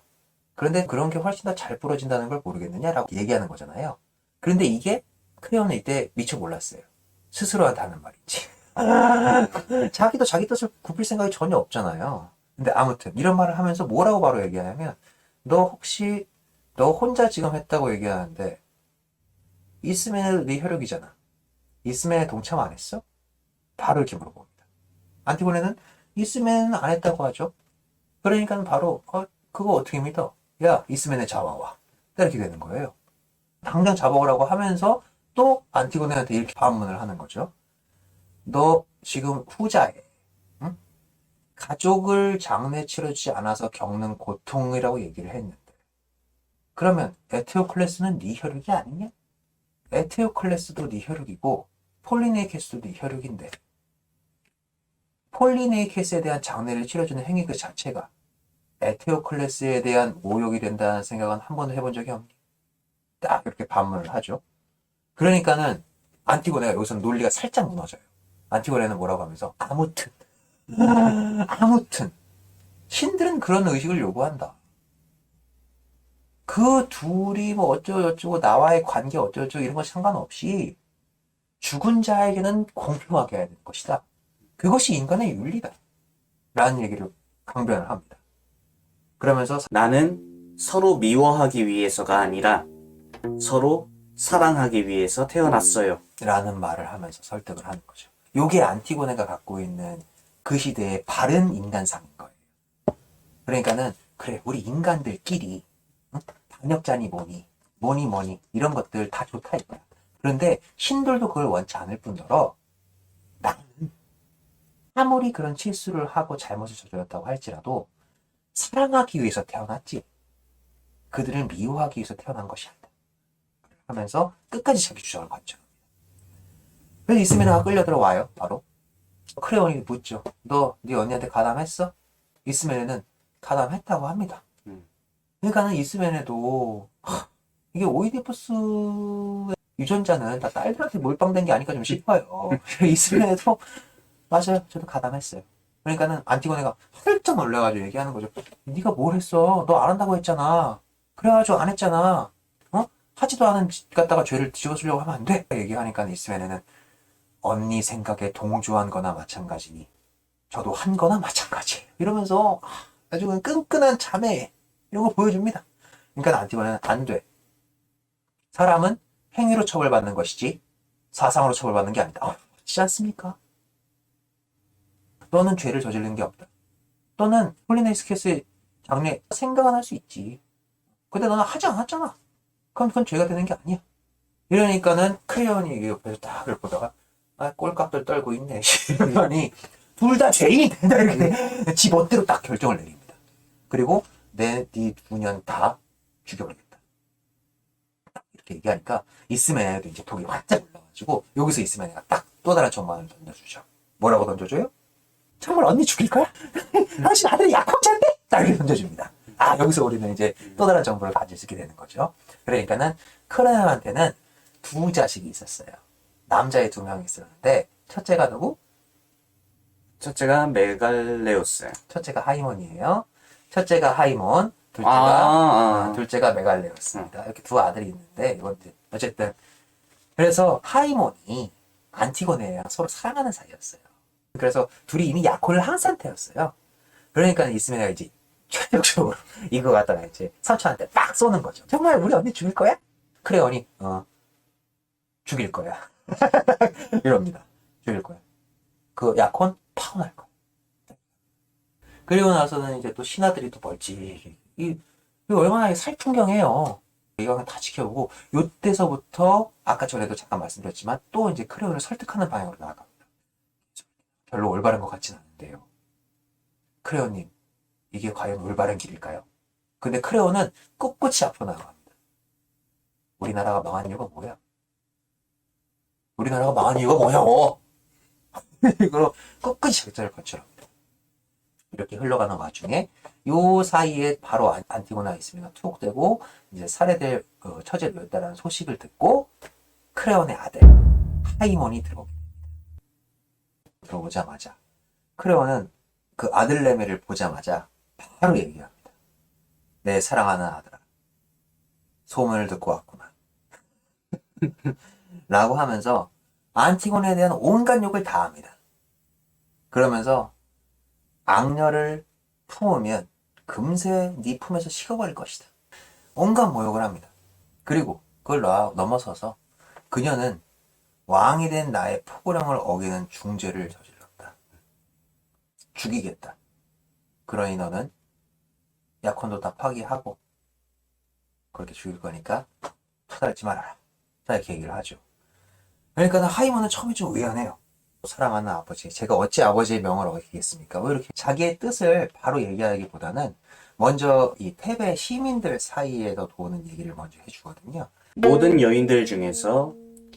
그런데 그런 게 훨씬 더 잘 부러진다는 걸 모르겠느냐라고 얘기하는 거잖아요. 그런데 이게 크레온은 이때 미처 몰랐어요. 스스로한테 하는 말인지. 자기도 자기 뜻을 굽힐 생각이 전혀 없잖아요. 근데 아무튼 이런 말을 하면서 뭐라고 바로 얘기하냐면, 너 혹시 너 혼자 지금 했다고 얘기하는데 이스맨의 네 혈육이잖아. 이스맨에 동참 안 했어? 바로 이렇게 물어봅니다. 안티고네는 이스맨은 안 했다고 하죠. 그러니까 바로 그거 어떻게 믿어? 야, 이스맨에 잡아와. 이렇게 되는 거예요. 당장 잡아오라고 하면서 또 안티고네한테 이렇게 반문을 하는 거죠. 너 지금 후자에, 응? 가족을 장례 치르지 않아서 겪는 고통이라고 얘기를 했는데, 그러면 에테오클레스는 네 혈육이 아니냐? 에테오클레스도 네 혈육이고 폴리네이케스도 네 혈육인데, 폴리네이케스에 대한 장례를 치러주는 행위 그 자체가 에테오클레스에 대한 모욕이 된다는 생각은 한 번도 해본 적이 없니? 딱 이렇게 반문을 하죠. 그러니까는 안티고네가 여기서 논리가 살짝 무너져요. 안티고네는 뭐라고 하면서 아무튼 신들은 그런 의식을 요구한다. 그 둘이 뭐 어쩌고저쩌고 나와의 관계 어쩌고저쩌고 이런 거 상관없이 죽은 자에게는 공평하게 해야 되는 것이다. 그것이 인간의 윤리다. 라는 얘기를 강변을 합니다. 그러면서 나는 서로 미워하기 위해서가 아니라 서로 사랑하기 위해서 태어났어요. 라는 말을 하면서 설득을 하는 거죠. 요게 안티고네가 갖고 있는 그 시대의 바른 인간상인 거예요. 그러니까는 그래, 우리 인간들끼리 반역자니 뭐니 이런 것들 다 좋다 이거야. 그런데 신들도 그걸 원치 않을 뿐더러 나는 아무리 그런 실수를 하고 잘못을 저질렀다고 할지라도 사랑하기 위해서 태어났지, 그들을 미워하기 위해서 태어난 것이 아니다 하면서 끝까지 자기 주장을 관철합니다. 그래서 이스메나가 끌려 들어와요. 바로 크레온이 묻죠. 너 네 언니한테 가담했어? 이스메네는 가담했다고 합니다. 그러니까는 이스메네도 이게 오이디푸스의 유전자는 다 딸들한테 몰빵된 게 아닐까 좀 싶어요. 이스메네도 맞아요, 저도 가담했어요. 그러니까는 안티고네가 활짝 놀라가지고 얘기하는 거죠. 네가 뭘 했어? 너 안 한다고 했잖아. 그래가지고 안 했잖아. 하지도 않은 짓 갖다가 죄를 뒤집어쓰려고 하면 안 돼. 얘기하니까 이스메네는 언니 생각에 동조한 거나 마찬가지니 저도 한 거나 마찬가지예요. 이러면서 아주 그냥 끈끈한 자매 이런 거 보여줍니다. 그러니까 안티고네는 안 돼. 사람은 행위로 처벌받는 것이지 사상으로 처벌받는 게 아니다. 맞지 않습니까? 너는 죄를 저지른 게 없다. 너는 폴리네이스케스의 장래 생각은 할 수 있지. 근데 너는 하지 않았잖아. 그럼 그건 죄가 되는 게 아니야. 이러니까는 크레온이 옆에서 딱 그걸 보다가 꼴값들 떨고 있네. 이러더니 둘 다 죄인이 된다 이렇게 지 멋대로 딱 결정을 내립니다. 그리고 네 두 년 다 죽여버리겠다. 이렇게 얘기하니까 이스메네도 이제 독이 활짝 올라가지고 여기서 이스메네가 딱 또 다른 전망을 던져주죠. 뭐라고 던져줘요? 정말 언니 죽일 거야? 당신 아들이 약혼자인데? 딱 이렇게 던져줍니다. 여기서 우리는 이제 또 다른 정보를 가질 수 있게 되는 거죠. 그러니까는 크레온한테는 두 자식이 있었어요. 남자애 두 명이 있었는데 첫째가 누구? 첫째가 메갈레오스. 첫째가 하이몬이에요. 첫째가 하이몬, 둘째가 메갈레오스입니다. 이렇게 두 아들이 있는데 이건 어쨌든 그래서 하이몬이 안티고네랑 서로 사랑하는 사이였어요. 그래서 둘이 이미 약혼을 한 상태였어요. 그러니까 이스메가 이제 최적적으로 이거 갖다가 이제 서천한테 빡 쏘는 거죠. 정말 우리 언니 죽일 거야? 크레온이 죽일 거야. 이럽니다. 죽일 거야. 그 약혼 파혼할 거야. 그리고 나서는 이제 또 신하들이 또 멀찍이 이거 얼마나 살풍경해요. 이거 다 지켜보고 요때서부터 아까 전에도 잠깐 말씀드렸지만 또 이제 크레온을 설득하는 방향으로 나아갑니다. 별로 올바른 것 같진 않은데요. 크레온님, 이게 과연 올바른 길일까요? 근데 크레온은 꿋꿋이 앞으로 나아갑니다. 우리나라가 망한 이유가 뭐야? 우리나라가 망한 이유가 뭐냐고! 이거 끝까지 작전을 거칠합니다. 이렇게 흘러가는 와중에 요 사이에 바로 안티고나 있으면 투옥되고 이제 살해될 처제되었다는 소식을 듣고 크레온의 아들 하이몬이 들어오게 됩니다. 들어오자마자 크레온은 그 아들 레메를 보자마자 바로 얘기합니다. 내 사랑하는 아들아, 소문을 듣고 왔구나. 라고 하면서 안티고네에 대한 온갖 욕을 다 합니다. 그러면서 악녀를 품으면 금세 네 품에서 식어버릴 것이다. 온갖 모욕을 합니다. 그리고 그걸 넘어서서 그녀는 왕이 된 나의 포고령을 어기는 중죄를 저질렀다. 죽이겠다. 그러니 너는 약혼도 다 파기하고 그렇게 죽일 거니까 토달지 말아라. 자, 이렇게 얘기를 하죠. 그러니까 하이몬은 처음에 좀 의아해요. 사랑하는 아버지, 제가 어찌 아버지의 명을 어기겠습니까? 왜 이렇게 자기의 뜻을 바로 얘기하기보다는 먼저 이 테베 시민들 사이에서 도는 얘기를 먼저 해주거든요. 모든 여인들 중에서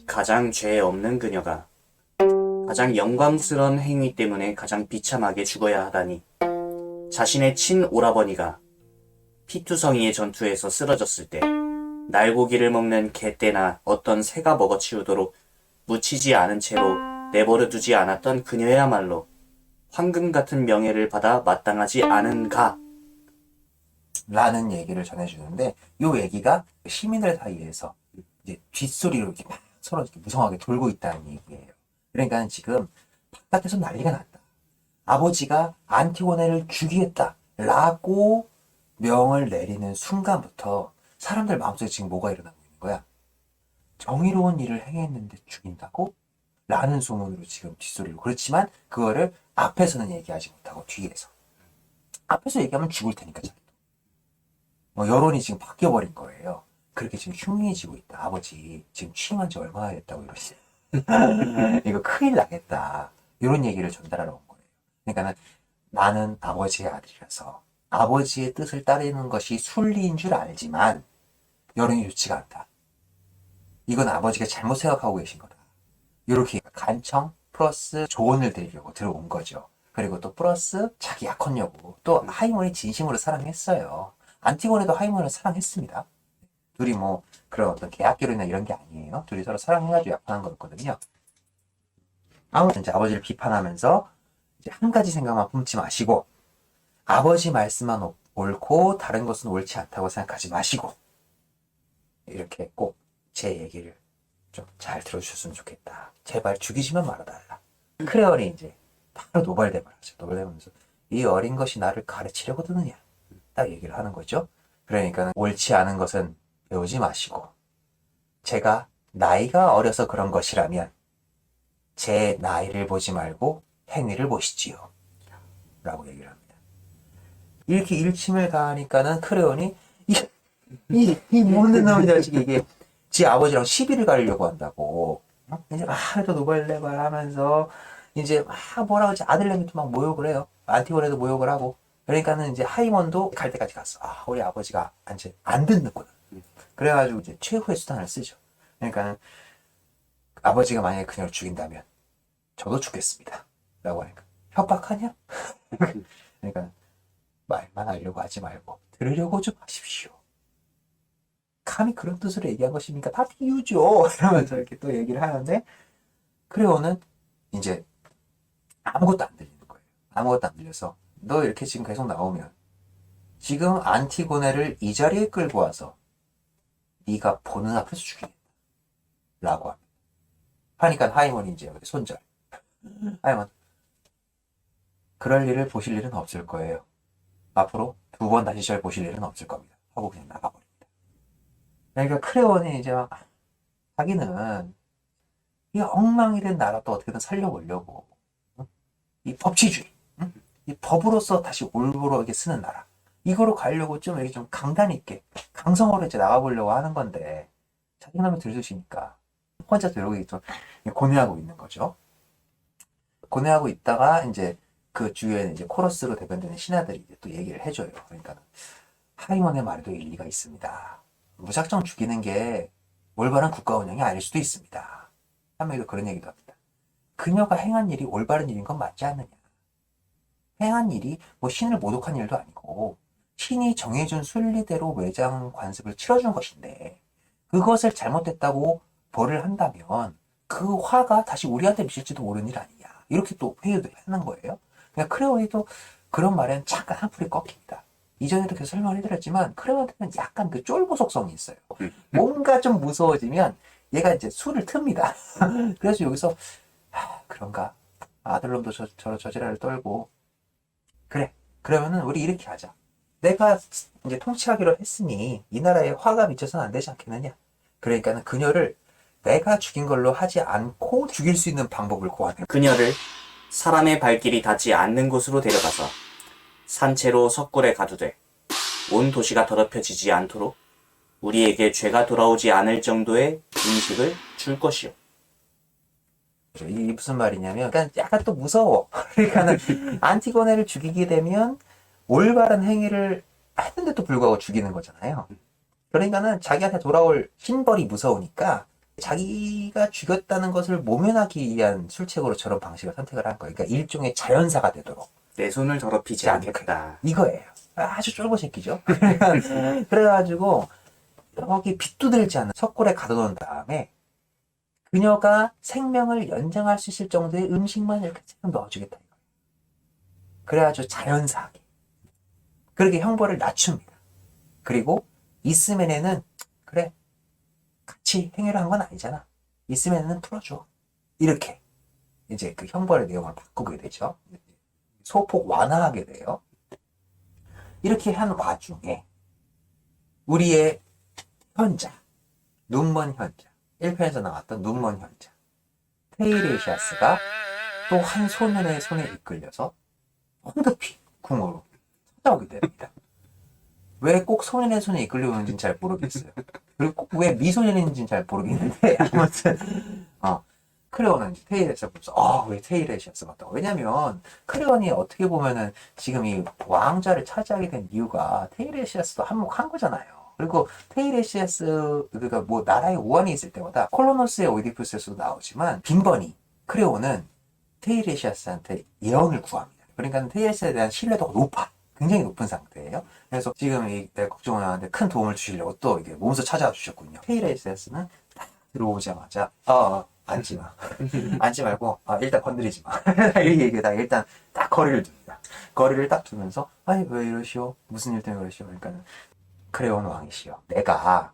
가장 죄 없는 그녀가 가장 영광스러운 행위 때문에 가장 비참하게 죽어야 하다니, 자신의 친오라버니가 피투성이의 전투에서 쓰러졌을 때 날고기를 먹는 개떼나 어떤 새가 먹어치우도록 묻히지 않은 채로 내버려 두지 않았던 그녀야말로 황금 같은 명예를 받아 마땅하지 않은가? 라는 얘기를 전해주는데, 요 얘기가 시민들 사이에서 이제 뒷소리로 이렇게 막 서로 이렇게 무성하게 돌고 있다는 얘기예요. 그러니까 지금 바깥에서 난리가 났다. 아버지가 안티고네를 죽이겠다 라고 명을 내리는 순간부터 사람들 마음속에 지금 뭐가 일어나고 있는 거야? 정의로운 일을 행했는데 죽인다고? 라는 소문으로 지금 뒷소리로. 그렇지만 그거를 앞에서는 얘기하지 못하고 뒤에서. 앞에서 얘기하면 죽을 테니까 자기도. 여론이 지금 바뀌어버린 거예요. 그렇게 지금 흉흉해지고 있다. 아버지 지금 취임한 지 얼마나 됐다고 이러시. 이거 큰일 나겠다. 이런 얘기를 전달하러 온 거예요. 그러니까는 나는 아버지의 아들이라서 아버지의 뜻을 따르는 것이 순리인 줄 알지만 여론이 좋지가 않다. 이건 아버지가 잘못 생각하고 계신 거다. 이렇게 간청 플러스 조언을 드리려고 들어온 거죠. 그리고 또 플러스 자기 약혼 여부. 또 하이몬이 진심으로 사랑했어요. 안티고네도 하이몬을 사랑했습니다. 둘이 뭐 그런 어떤 계약 결혼이나 이런 게 아니에요. 둘이 서로 사랑해가지고 약혼한 거였거든요. 아무튼 이제 아버지를 비판하면서 이제 한 가지 생각만 품지 마시고 아버지 말씀만 옳고 다른 것은 옳지 않다고 생각하지 마시고 이렇게 꼭 제 얘기를 좀 잘 들어주셨으면 좋겠다. 제발 죽이지만 말아달라. 크레온이 이제 바로 노발대발하죠. 노발대발하면서 이 어린 것이 나를 가르치려고 드느냐. 딱 얘기를 하는 거죠. 그러니까 옳지 않은 것은 배우지 마시고 제가 나이가 어려서 그런 것이라면 제 나이를 보지 말고 행위를 보시지요. 라고 얘기를 합니다. 이렇게 일침을 가하니까는 크레온이 이 못된 놈이 자식이 이게 지 아버지랑 시비를 가리려고 한다고. 이제 막 또 노발대발 하면서 이제 막 뭐라 그러지 아들내미도 막 모욕을 해요. 안티고네도 모욕을 하고. 그러니까는 이제 하이몬도 갈 때까지 갔어. 아, 우리 아버지가 이제 안 듣는구나. 그래가지고 이제 최후의 수단을 쓰죠. 그러니까는 아버지가 만약에 그녀를 죽인다면 저도 죽겠습니다. 라고 하니까 협박하냐? 그러니까 말만 하려고 하지 말고 들으려고 좀 하십시오. 감히 그런 뜻으로 얘기한 것입니까? 다 비유죠. 이러면서 이렇게 또 얘기를 하는데 크레온은 이제 아무것도 안 들리는 거예요. 아무것도 안 들려서 너 이렇게 지금 계속 나오면 지금 안티고네를 이 자리에 끌고 와서 네가 보는 앞에서 죽이겠다. 라고 합니다. 하니까 하이몬이 이제 여기 손절. 하이몬 그럴 일을 보실 일은 없을 거예요. 앞으로 2번 다시 절 보실 일은 없을 겁니다. 하고 그냥 나가버립니다. 그러니까 크레온이 이제 막 자기는 이 엉망이 된 나라 또 어떻게든 살려보려고 이 법치주의 이 법으로서 다시 올바르게 쓰는 나라 이거로 가려고 좀 이렇게 좀 강단 있게 강성으로 이제 나가보려고 하는 건데 자신감이 들으시니까 혼자서 이렇게 좀 고뇌하고 있는 거죠. 고뇌하고 있다가 이제 그 주위에는 이제 코러스로 대변되는 신하들이 이제 또 얘기를 해줘요. 그러니까 하이몬의 말에도 일리가 있습니다. 무작정 죽이는 게 올바른 국가 운영이 아닐 수도 있습니다. 한명도 그런 얘기도 합니다. 그녀가 행한 일이 올바른 일인 건 맞지 않느냐. 행한 일이 뭐 신을 모독한 일도 아니고 신이 정해준 순리대로 매장 관습을 치러준 것인데 그것을 잘못했다고 벌을 한다면 그 화가 다시 우리한테 미칠지도 모르는 일 아니냐. 이렇게 또 회의도 하는 거예요. 그러니까 크레온이도 그런 말에는 잠깐 한풀이 꺾입니다. 이전에도 계속 설명을 해드렸지만 크레온한테는 약간 그 쫄보 속성이 있어요. 뭔가 좀 무서워지면 얘가 이제 술을 틉니다. 그래서 여기서 그런가 아들놈도 저지랄을 떨고 그래 그러면은 우리 이렇게 하자. 내가 이제 통치하기로 했으니 이 나라에 화가 미쳐서는 안 되지 않겠느냐. 그러니까는 그녀를 내가 죽인 걸로 하지 않고 죽일 수 있는 방법을 고안해. 그녀를 사람의 발길이 닿지 않는 곳으로 데려가서 산채로 석굴에 가두되 온 도시가 더럽혀지지 않도록 우리에게 죄가 돌아오지 않을 정도의 음식을 줄 것이요. 이게 무슨 말이냐면 약간 또 무서워. 그러니까는 안티고네를 죽이게 되면 올바른 행위를 했는데도 불구하고 죽이는 거잖아요. 그러니까는 자기한테 돌아올 흰벌이 무서우니까 자기가 죽였다는 것을 모면하기 위한 술책으로 저런 방식을 선택을 한 거예요. 그러니까 일종의 자연사가 되도록. 내 손을 더럽히지 않겠다. 이거예요. 아주 쫄보 새끼죠. 그래가지고 여기 빗두들지 않는 석굴에 가둬놓은 다음에 그녀가 생명을 연장할 수 있을 정도의 음식만 이렇게 좀 넣어주겠다. 그래가지고 자연사하게. 그렇게 형벌을 낮춥니다. 그리고 이스맨에는 그래 같이 행위를 한 건 아니잖아. 이스맨에는 풀어줘. 이렇게 이제 그 형벌의 내용을 바꾸게 되죠. 소폭 완화하게 돼요. 이렇게 한 와중에 우리의 현자, 눈먼 현자, 1편에서 나왔던 눈먼 현자 테이레시아스가 또 한 소년의 손에 이끌려서 황급히 궁으로 찾아오게 됩니다. 왜 꼭 소년의 손에 이끌려오는지는 잘 모르겠어요. 그리고 꼭 왜 미소년인지는 잘 모르겠는데 아무튼 크레온은 테이레시아스 보면서 왜 테이레시아스 같다고. 왜냐면 크레온이 어떻게 보면은 지금 이 왕좌를 차지하게 된 이유가 테이레시아스도 한몫한 거잖아요. 그리고 테이레시아스 그러니까 뭐 나라에 우환이 있을 때마다 콜로노스의 오이디푸스에서도 나오지만 빈번히 크레온은 테이레시아스한테 예언을 구합니다. 그러니까 테이레시아스에 대한 신뢰도가 높아. 굉장히 높은 상태예요. 그래서 지금 이 국정원 하는데 큰 도움을 주시려고 또 이게 몸소 찾아와 주셨군요. 테이레시아스는 딱 들어오자마자 앉지 마. 앉지 말고 일단 건드리지 마. 이 얘기다 일단 딱 거리를 둡니다. 거리를 딱 두면서 아니 왜 이러시오? 무슨 일 때문에 그러시오? 그러니까 크레온 왕이시여. 내가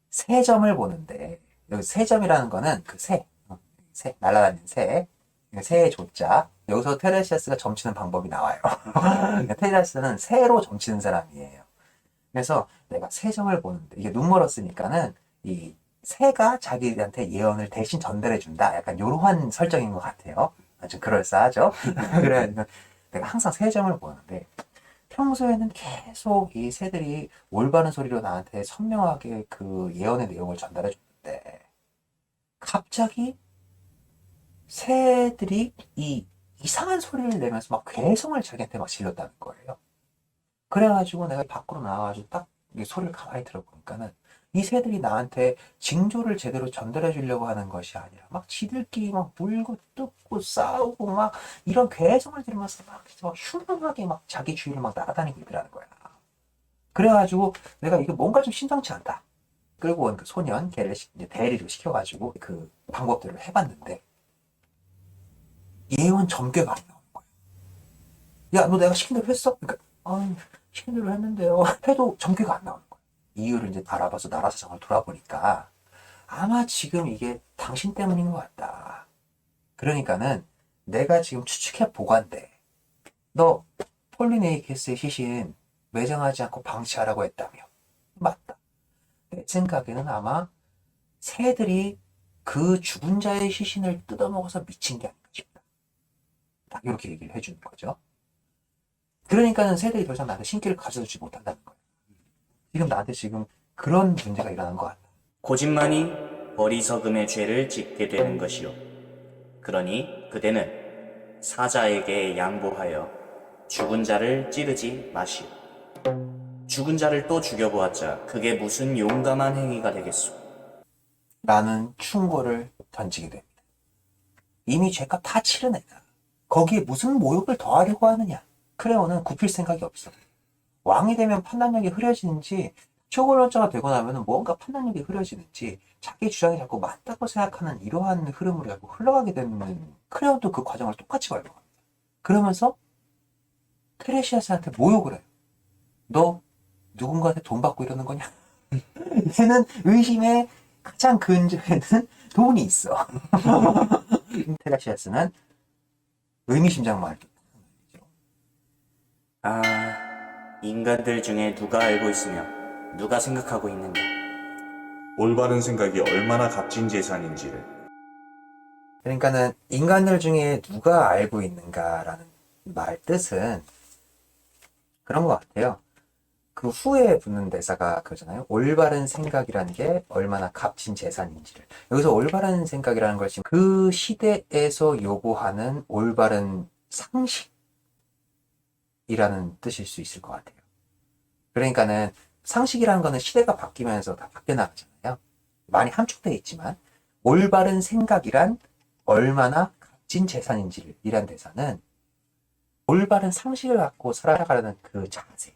새 점을 보는데 여기 새 점이라는 거는 그 새, 날아다니는 새, 새의 조자. 여기서 테레시아스가 점치는 방법이 나와요. 테레시아스는 새로 점치는 사람이에요. 그래서 내가 새 점을 보는데 이게 눈 멀었으니까는 이 새가 자기한테 예언을 대신 전달해준다. 약간 요러한 설정인 것 같아요. 아주 그럴싸하죠. 그래서 내가 항상 새 점을 보는데 평소에는 계속 이 새들이 올바른 소리로 나한테 선명하게 그 예언의 내용을 전달해 줬는데 갑자기 새들이 이 이상한 소리를 내면서 막 괴성을 자기한테 막 질렀다는 거예요. 그래가지고 내가 밖으로 나와가지고 딱 이 소리를 가만히 들어보니까는 이 새들이 나한테 징조를 제대로 전달해 주려고 하는 것이 아니라 막 지들끼리 막 물고 뜯고 싸우고 막 이런 괴성을 들으면서 막 흉흉하게 막 자기 주위를 막 날아다니고 있더라는 거야. 그래가지고 내가 이게 뭔가 좀 심상치 않다. 끌고 온 그 소년 걔를 이제 대리를 시켜가지고 그 방법들을 해봤는데 예언 점괘가 안 나오는 거야. 야, 너 내가 시킨 대로 했어? 그러니까 시킨 대로 했는데요. 해도 점괘가 안 나오는 거야. 이유를 이제 알아봐서 나라 사정을 돌아보니까 아마 지금 이게 당신 때문인 것 같다. 그러니까는 내가 지금 추측해 보관돼. 너 폴리네이케스의 시신 매장하지 않고 방치하라고 했다며. 맞다. 내 생각에는 아마 새들이 그 죽은 자의 시신을 뜯어먹어서 미친 게 아닌가 싶다. 딱 이렇게 얘기를 해주는 거죠. 그러니까는 새들이 더 이상 나한테 신기를 가져주지 못한다는 거예요. 지금 나한테 지금 그런 문제가 일어난 것 같다. 고집만이 어리석음의 죄를 짓게 되는 것이요. 그러니 그대는 사자에게 양보하여 죽은 자를 찌르지 마시오. 죽은 자를 또 죽여보았자 그게 무슨 용감한 행위가 되겠소. 라는 충고를 던지게 됩니다. 이미 죄값 다 치른 애다. 거기에 무슨 모욕을 더하려고 하느냐. 크레온은 굽힐 생각이 없어. 왕이 되면 판단력이 흐려지는지 초고령자가 되고 나면 뭔가 판단력이 흐려지는지 자기 주장이 자꾸 맞다고 생각하는 이러한 흐름으로 자꾸 흘러가게 되는 크레온도 그 과정을 똑같이 밟아갑니다. 그러면서 테레시아스한테 모욕을 해요. 너 누군가한테 돈 받고 이러는 거냐? 얘는 의심의 가장 근저에는 돈이 있어. 테레시아스는 의미심장한 말이죠. 아, 인간들 중에 누가 알고 있으며 누가 생각하고 있는가. 올바른 생각이 얼마나 값진 재산인지를. 그러니까는 인간들 중에 누가 알고 있는가라는 말 뜻은 그런 것 같아요. 그 후에 붙는 대사가 그러잖아요. 올바른 생각이라는 게 얼마나 값진 재산인지를. 여기서 올바른 생각이라는 것이 그 시대에서 요구하는 올바른 상식이라는 뜻일 수 있을 것 같아요. 그러니까는 상식이라는 거는 시대가 바뀌면서 다 바뀌어 나가잖아요. 많이 함축되어 있지만 올바른 생각이란 얼마나 값진 재산인지를 이란 대사는 올바른 상식을 갖고 살아가려는 그 자세.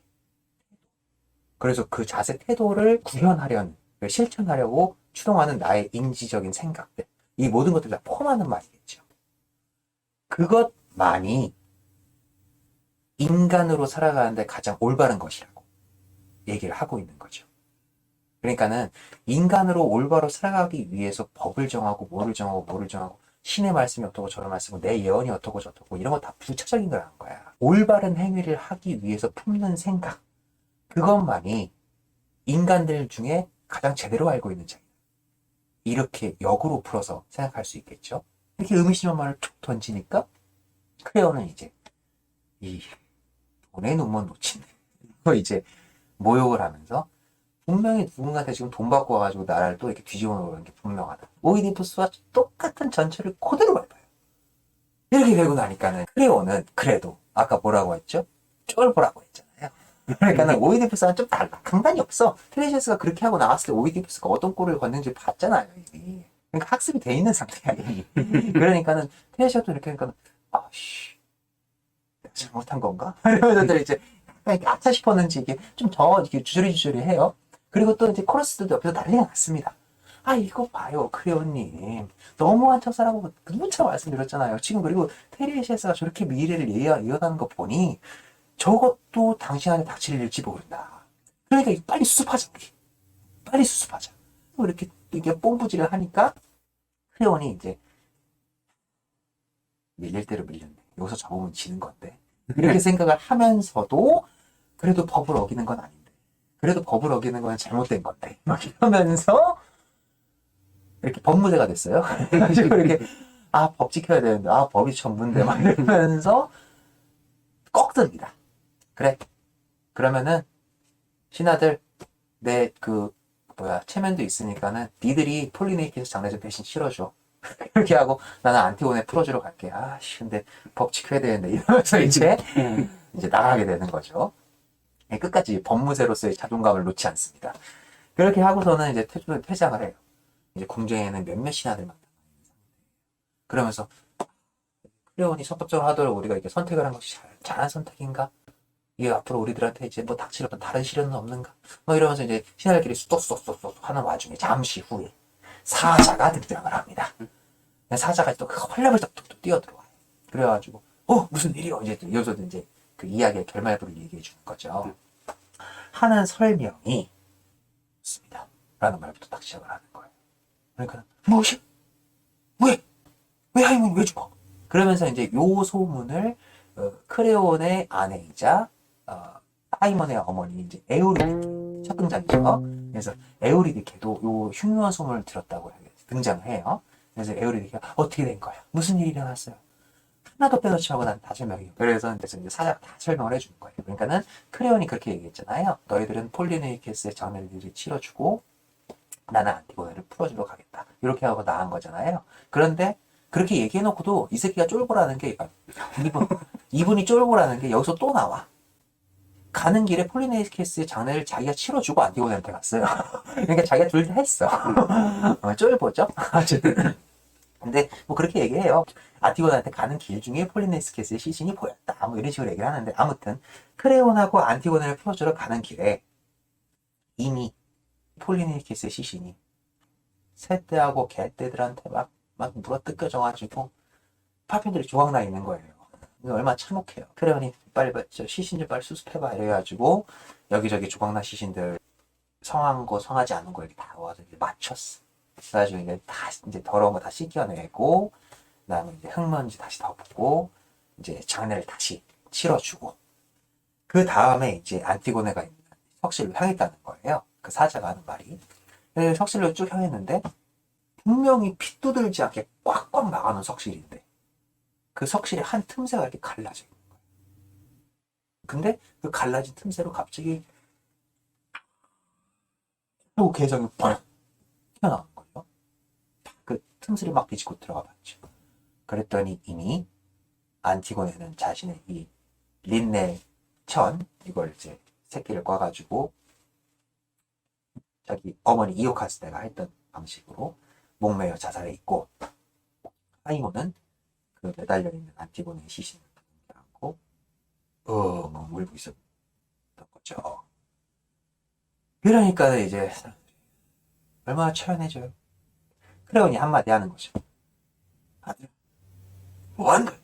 그래서 그 자세 태도를 구현하려는, 실천하려고 추동하는 나의 인지적인 생각들. 이 모든 것들을 다 포함하는 말이겠죠. 그것만이 인간으로 살아가는데 가장 올바른 것이라고 얘기를 하고 있는 거죠. 그러니까는 인간으로 올바로 살아가기 위해서 법을 정하고 뭐를 정하고 신의 말씀이 어떻고 저런 말씀이고 내 예언이 어떻고 저떻고 이런 거 다 부차적인 거라는 거야. 올바른 행위를 하기 위해서 품는 생각. 그것만이 인간들 중에 가장 제대로 알고 있는 자이다. 이렇게 역으로 풀어서 생각할 수 있겠죠. 이렇게 의미심한 말을 툭 던지니까 크레온은 이제 이 돈의 눈먼 놓친네. 이제 모욕을 하면서 분명히 누군가한테 지금 돈 받고 와가지고 나라를 또 이렇게 뒤집어 놓는 게 분명하다. 오이디푸스와 똑같은 전철을 그대로 밟아요. 이렇게 되고 나니까는 크레온은 그래도 아까 뭐라고 했죠? 쫄보라고 했잖아요. 그러니까는 오이디푸스랑 좀 달라. 강단이 없어. 트레시아스가 그렇게 하고 나왔을 때 오이디푸스가 어떤 꼴을 걷는지 봤잖아요. 이미. 그러니까 학습이 돼 있는 상태야. 이미. 그러니까는 트레시아도 이렇게 하니까 아씨 내가 잘못한 건가? 이러면서 이제 이렇게 아차 싶었는지 이게 좀 더 이렇게 주저리 해요. 그리고 또 이제 코러스들도 옆에서 난리가 났습니다. 아 이거 봐요 크레온님 너무한 처사라고 누차 말씀드렸잖아요. 지금 그리고 테레시아스가 저렇게 미래를 예언하는 거 보니 저것도 당신한테 닥칠 일일지 모른다. 그러니까 이거 빨리 수습하자 우리. 빨리 수습하자. 이렇게 이게 뽕부지를 하니까 크레온이 이제 밀릴 대로 밀렸네. 여기서 접으면 지는 건데. 이렇게 생각을 하면서도 그래도 법을 어기는 건 아닌데. 그래도 법을 어기는 건 잘못된 건데. 막 이러면서 이렇게 법무대가 됐어요. 그래가지고 이렇게 법 지켜야 되는데 법이 전문데 막 이러면서 꺾듭니다. 그래. 그러면은 신하들 내 체면도 있으니까는 니들이 폴리네이키스 장례전 대신 치러줘. 이렇게 하고 나는 안티고네 풀어주러 갈게. 근데 법 지켜야 되는데 이러면서 이제 나가게 되는 거죠. 끝까지 법무새로서의 자존감을 놓지 않습니다. 그렇게 하고서는 이제 퇴장을 해요. 이제 궁정에는 몇몇 신하들만 그러면서 크레온이 적극적으로 하도록 우리가 이렇게 선택을 한 것이 잘한 선택인가? 이게 앞으로 우리들한테 이제 뭐 닥칠 어떤 다른 시련은 없는가? 이러면서 이제 신하들끼리 쏙쏙쏙쏙 하는 와중에 잠시 후에 사자가 등장을 합니다. 사자가 또 헐레벌떡 뛰어들어와요. 그래가지고 무슨 일이요? 이제 여기서 이제 그 이야기의 결말부를 얘기해 주는 거죠. 하는 설명이 있습니다. 라는 말부터 딱 시작을 하는 거예요. 그러니까 무엇이? 왜 하이문이 왜 죽어? 그러면서 이제 요 소문을 크레온의 아내이자 하이먼의 어머니 이제 에우리디케 첫 등장이죠. 그래서 에우리디케도 요 흉흉한 소문을 들었다고 등장을 해요. 그래서 에우리디케가 어떻게 된 거야? 무슨 일이 일어났어요? 하나도 빼놓지 말고 난 다 설명해요. 그래서 이제 사자가 다 설명을 해주는 거예요. 그러니까는 크레온이 그렇게 얘기했잖아요. 너희들은 폴리네이케스의 장례를 치러주고 나는 안티고네를 풀어주러 가겠다. 이렇게 하고 나간 거잖아요. 그런데 그렇게 얘기해놓고도 이 새끼가 쫄보라는 게 이분이 쫄보라는 게 여기서 또 나와. 가는 길에 폴리네이케스의 장례를 자기가 치러주고 안티고네한테 갔어요. 그러니까 자기가 둘 다 했어. 쫄보죠? 근데 뭐 그렇게 얘기해요. 안티고네한테 가는 길 중에 폴리네이케스의 시신이 보였다. 뭐 이런 식으로 얘기를 하는데 아무튼 크레온하고 안티고네를 풀어주러 가는 길에 이미 폴리네이케스의 시신이 새떼하고 개떼들한테 막 물어뜯겨져가지고 파편들이 조각나 있는 거예요. 이거 얼마나 참혹해요. 크레온이 빨리 저 시신 좀 빨리 수습해봐 이래가지고 여기저기 조각난 시신들 성한 거 성하지 않은 거 이렇게 다 와서 이제 맞췄어. 그래가지고 이제 다 이제 더러운 거 다 씻겨내고 그다음에 이제 흙먼지 다시 덮고 이제 장례를 다시 치러주고 그 다음에 이제 안티고네가 있는 석실로 향했다는 거예요. 그 사자가 하는 말이. 그래서 석실로 쭉 향했는데 분명히 피 두들지 않게 꽉꽉 막아놓은 석실인데 그 석실의 한 틈새가 이렇게 갈라져 있는 거예요. 근데 그 갈라진 틈새로 갑자기 또 개성이 팍 튀어나온 거예요. 그 틈새를 막 비집고 들어가 봤죠. 그랬더니 이미 안티고네는 자신의 이 린네 천 이걸 이제 새끼를 꽈가지고 자기 어머니 이오카스테가 했던 방식으로 목매어 자살해 있고 하이모는 그 매달려 있는 안티고네의 시신을 안고 엉엉 울고 있었던 거죠. 그러니까 이제 얼마나 초연해져요. 크레온이 한마디 하는 거죠. 아들, 뭐하는 거야?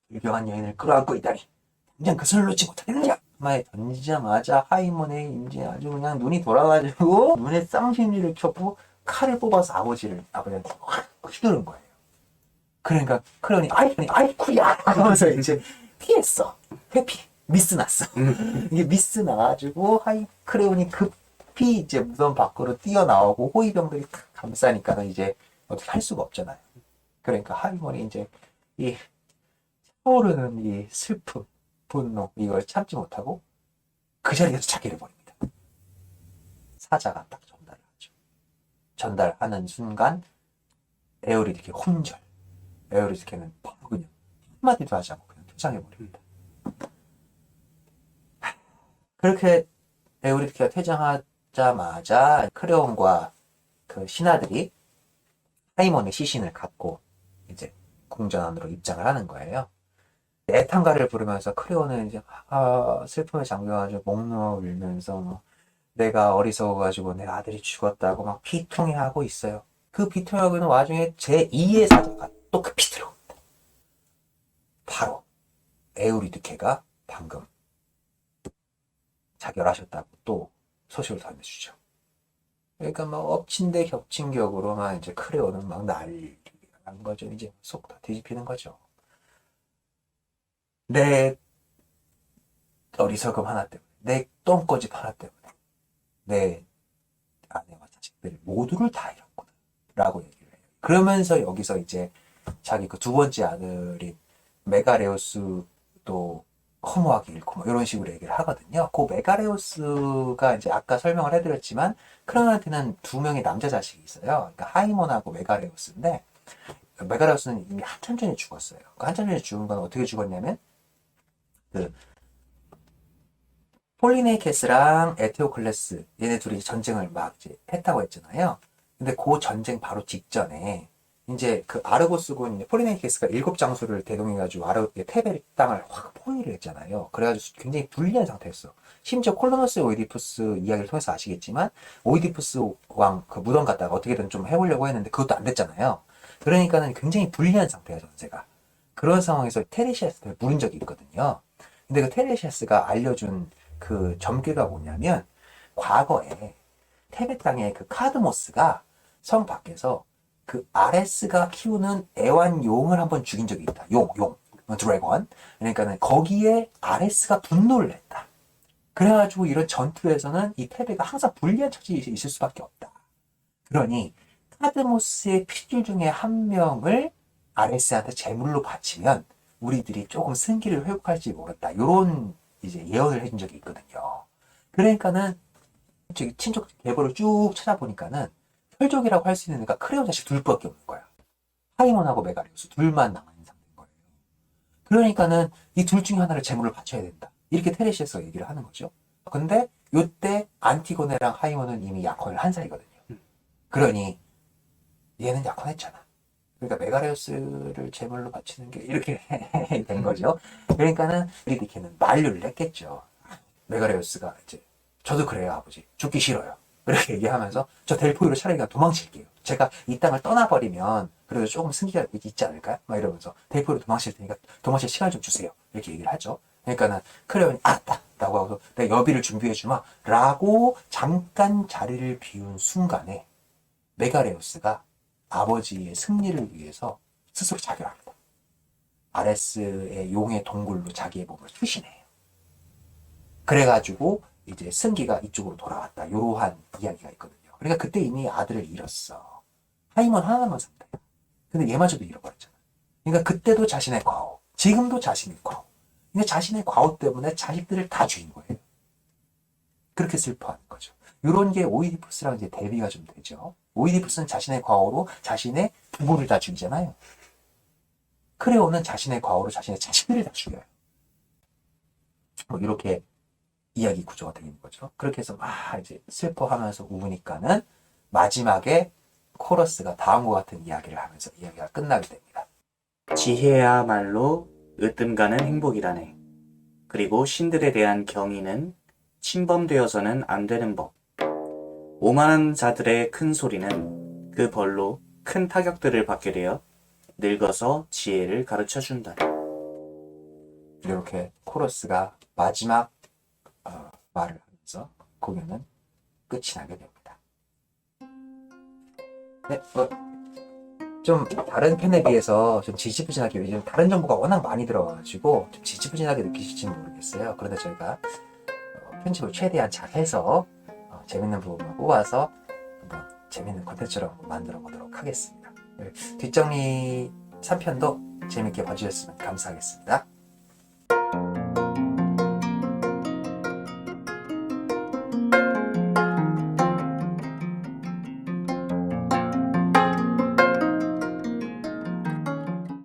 불경한 여인을 끌어안고 있다니 당장 그 손을 놓지 못하겠느냐? 한마디 던지자마자 하이몬의 이제 아주 그냥 눈이 돌아가지고 눈에 쌍심지를 켜고 칼을 뽑아서 아버지한테 확 휘두른 거예요. 그러니까 크레온이 아이쿠야 하면서 이제 피했어. 회피 미스 났어. 이게 미스 나가지고 크레온이 급히 이제 무덤 밖으로 뛰어나오고 호위병들이 탁 감싸니까 이제 어떻게 할 수가 없잖아요. 그러니까 하이몬이 이제 이 차오르는 이 슬픔, 분노 이걸 참지 못하고 그 자리에서 자기를 버립니다. 사자가 딱 전달을 하죠. 전달하는 순간 에오리디케 혼절. 에오리디케는 바로 그냥 한마디도 하지 않고 그냥 퇴장해버립니다. 그렇게 에오리디케가 퇴장하자마자 크레온과 그 신하들이 하이몬의 시신을 갖고 이제 궁전 안으로 입장을 하는 거예요. 애탄가를 부르면서 크레온은 이제 슬픔에 잠겨가지고 목 놓아 울면서 내가 어리석어가지고 내 아들이 죽었다고 막 비통해하고 있어요. 그 비통해하고 있는 와중에 제2의 사자가 또 급히 들어옵니다. 바로 에우리드케가 방금 자결하셨다고 또 소식을 전해주죠. 그러니까 막 엎친 데 겹친 격으로만 이제 크레온은 막 난리가 난 거죠. 이제 속 다 뒤집히는 거죠. 내 어리석음 하나 때문에, 내 똥꼬집 하나 때문에, 내 아내와 자식들 모두를 다 잃었구나. 라고 얘기를 해요. 그러면서 여기서 이제 자기 그 두 번째 아들인 메가레오스도 허무하게 잃고 뭐 이런 식으로 얘기를 하거든요. 그 메가레오스가 이제 아까 설명을 해드렸지만 크레온한테는 두 명의 남자 자식이 있어요. 그러니까 하이몬하고 메가레오스인데 메가레오스는 이미 한참 전에 죽었어요. 그 한참 전에 죽은 건 어떻게 죽었냐면 그 폴리네이케스랑 에테오클레스 얘네 둘이 전쟁을 막 이제 했다고 했잖아요. 근데 그 전쟁 바로 직전에 이제 그 아르고스군 폴리네이케스가 7장수를 대동해가지고 테베 땅을 확 포위를 했잖아요. 그래가지고 굉장히 불리한 상태였어. 심지어 콜로너스 오이디푸스 이야기를 통해서 아시겠지만 오이디푸스 왕 그 무덤 갔다가 어떻게든 좀 해보려고 했는데 그것도 안 됐잖아요. 그러니까는 굉장히 불리한 상태예요, 전세가. 그런 상황에서 테레시아스를 부른 적이 있거든요. 근데 그 테레시아스가 알려준 그 점괘가 뭐냐면 과거에 테베 땅에 그 카드모스가 성 밖에서 그 아레스가 키우는 애완용을 한번 죽인 적이 있다. 드래곤. 그러니까는 거기에 아레스가 분노를 했다. 그래가지고 이런 전투에서는 이 테베가 항상 불리한 처지에 있을 수밖에 없다. 그러니 카드모스의 핏줄 중에 한 명을 아레스한테 제물로 바치면 우리들이 조금 승기를 회복할지 모른다. 이런 이제 예언을 해준 적이 있거든요. 그러니까는 저기 친족 계보를 쭉 찾아보니까는 혈족이라고 할 수 있는 애가 크레온 자식 둘밖에 없는 거야. 하이몬하고 메가리오스 둘만 남아있는 상태인 거예요. 그러니까는 이 둘 중에 하나를 제물로 바쳐야 된다. 이렇게 테레시에서 얘기를 하는 거죠. 근데 요때 안티고네랑 하이몬은 이미 약혼을 한 사이거든요. 그러니 얘는 약혼했잖아. 그러니까 메가레우스를 제물로 바치는 게 이렇게 된 거죠. 그러니까는 유리디케는 만류를 했겠죠. 메가레우스가 이제 저도 그래요, 아버지. 죽기 싫어요. 그렇게 얘기하면서 저 델포이로 차라리 그냥 도망칠게요. 제가 이 땅을 떠나버리면 그래도 조금 승기가 있지 않을까요? 막 이러면서 델포이로 도망칠 테니까 도망칠 시간 좀 주세요. 이렇게 얘기를 하죠. 그러니까는 크레온이 알았다 라고 하고서 내가 여비를 준비해주마 라고 잠깐 자리를 비운 순간에 메가레우스가 아버지의 승리를 위해서 스스로 자결합니다. 아레스의 용의 동굴로 자기의 몸을 투신해요. 그래가지고 이제 승기가 이쪽으로 돌아왔다. 이러한 이야기가 있거든요. 그러니까 그때 이미 아들을 잃었어. 하이먼 하나만 산다. 근데 얘마저도 잃어버렸잖아. 그러니까 그때도 자신의 과오, 지금도 자신의 과오. 근데 자신의 과오 때문에 자식들을 다 죽인 거예요. 그렇게 슬퍼하는 거죠. 이런 게 오이디푸스랑 이제 대비가 좀 되죠. 오이디푸스는 자신의 과오로 자신의 부모를 다 죽이잖아요. 크레오는 자신의 과오로 자신의 자식들을 다 죽여요. 뭐 이렇게 이야기 구조가 되는 거죠. 그렇게 해서 막 이제 슬퍼하면서 우니까는 마지막에 코러스가 다음과 같은 이야기를 하면서 이야기가 끝나게 됩니다. 지혜야말로 으뜸가는 행복이라네. 그리고 신들에 대한 경의는 침범되어서는 안 되는 법. 오만한 자들의 큰 소리는 그 벌로 큰 타격들을 받게 되어 늙어서 지혜를 가르쳐준다. 이렇게 코러스가 마지막 말을 하면서 공연은 끝이 나게 됩니다. 네, 좀 다른 편에 비해서 좀 지지부진하게 요즘 다른 정보가 워낙 많이 들어가지고 좀 지지부진하게 느끼실지는 모르겠어요. 그런데 저희가 편집을 최대한 잘해서 재밌는 부분만 뽑아서 한번 재밌는 콘텐츠로 한번 만들어 보도록 하겠습니다. 뒷정리 3편도 재밌게 봐주셨으면 감사하겠습니다.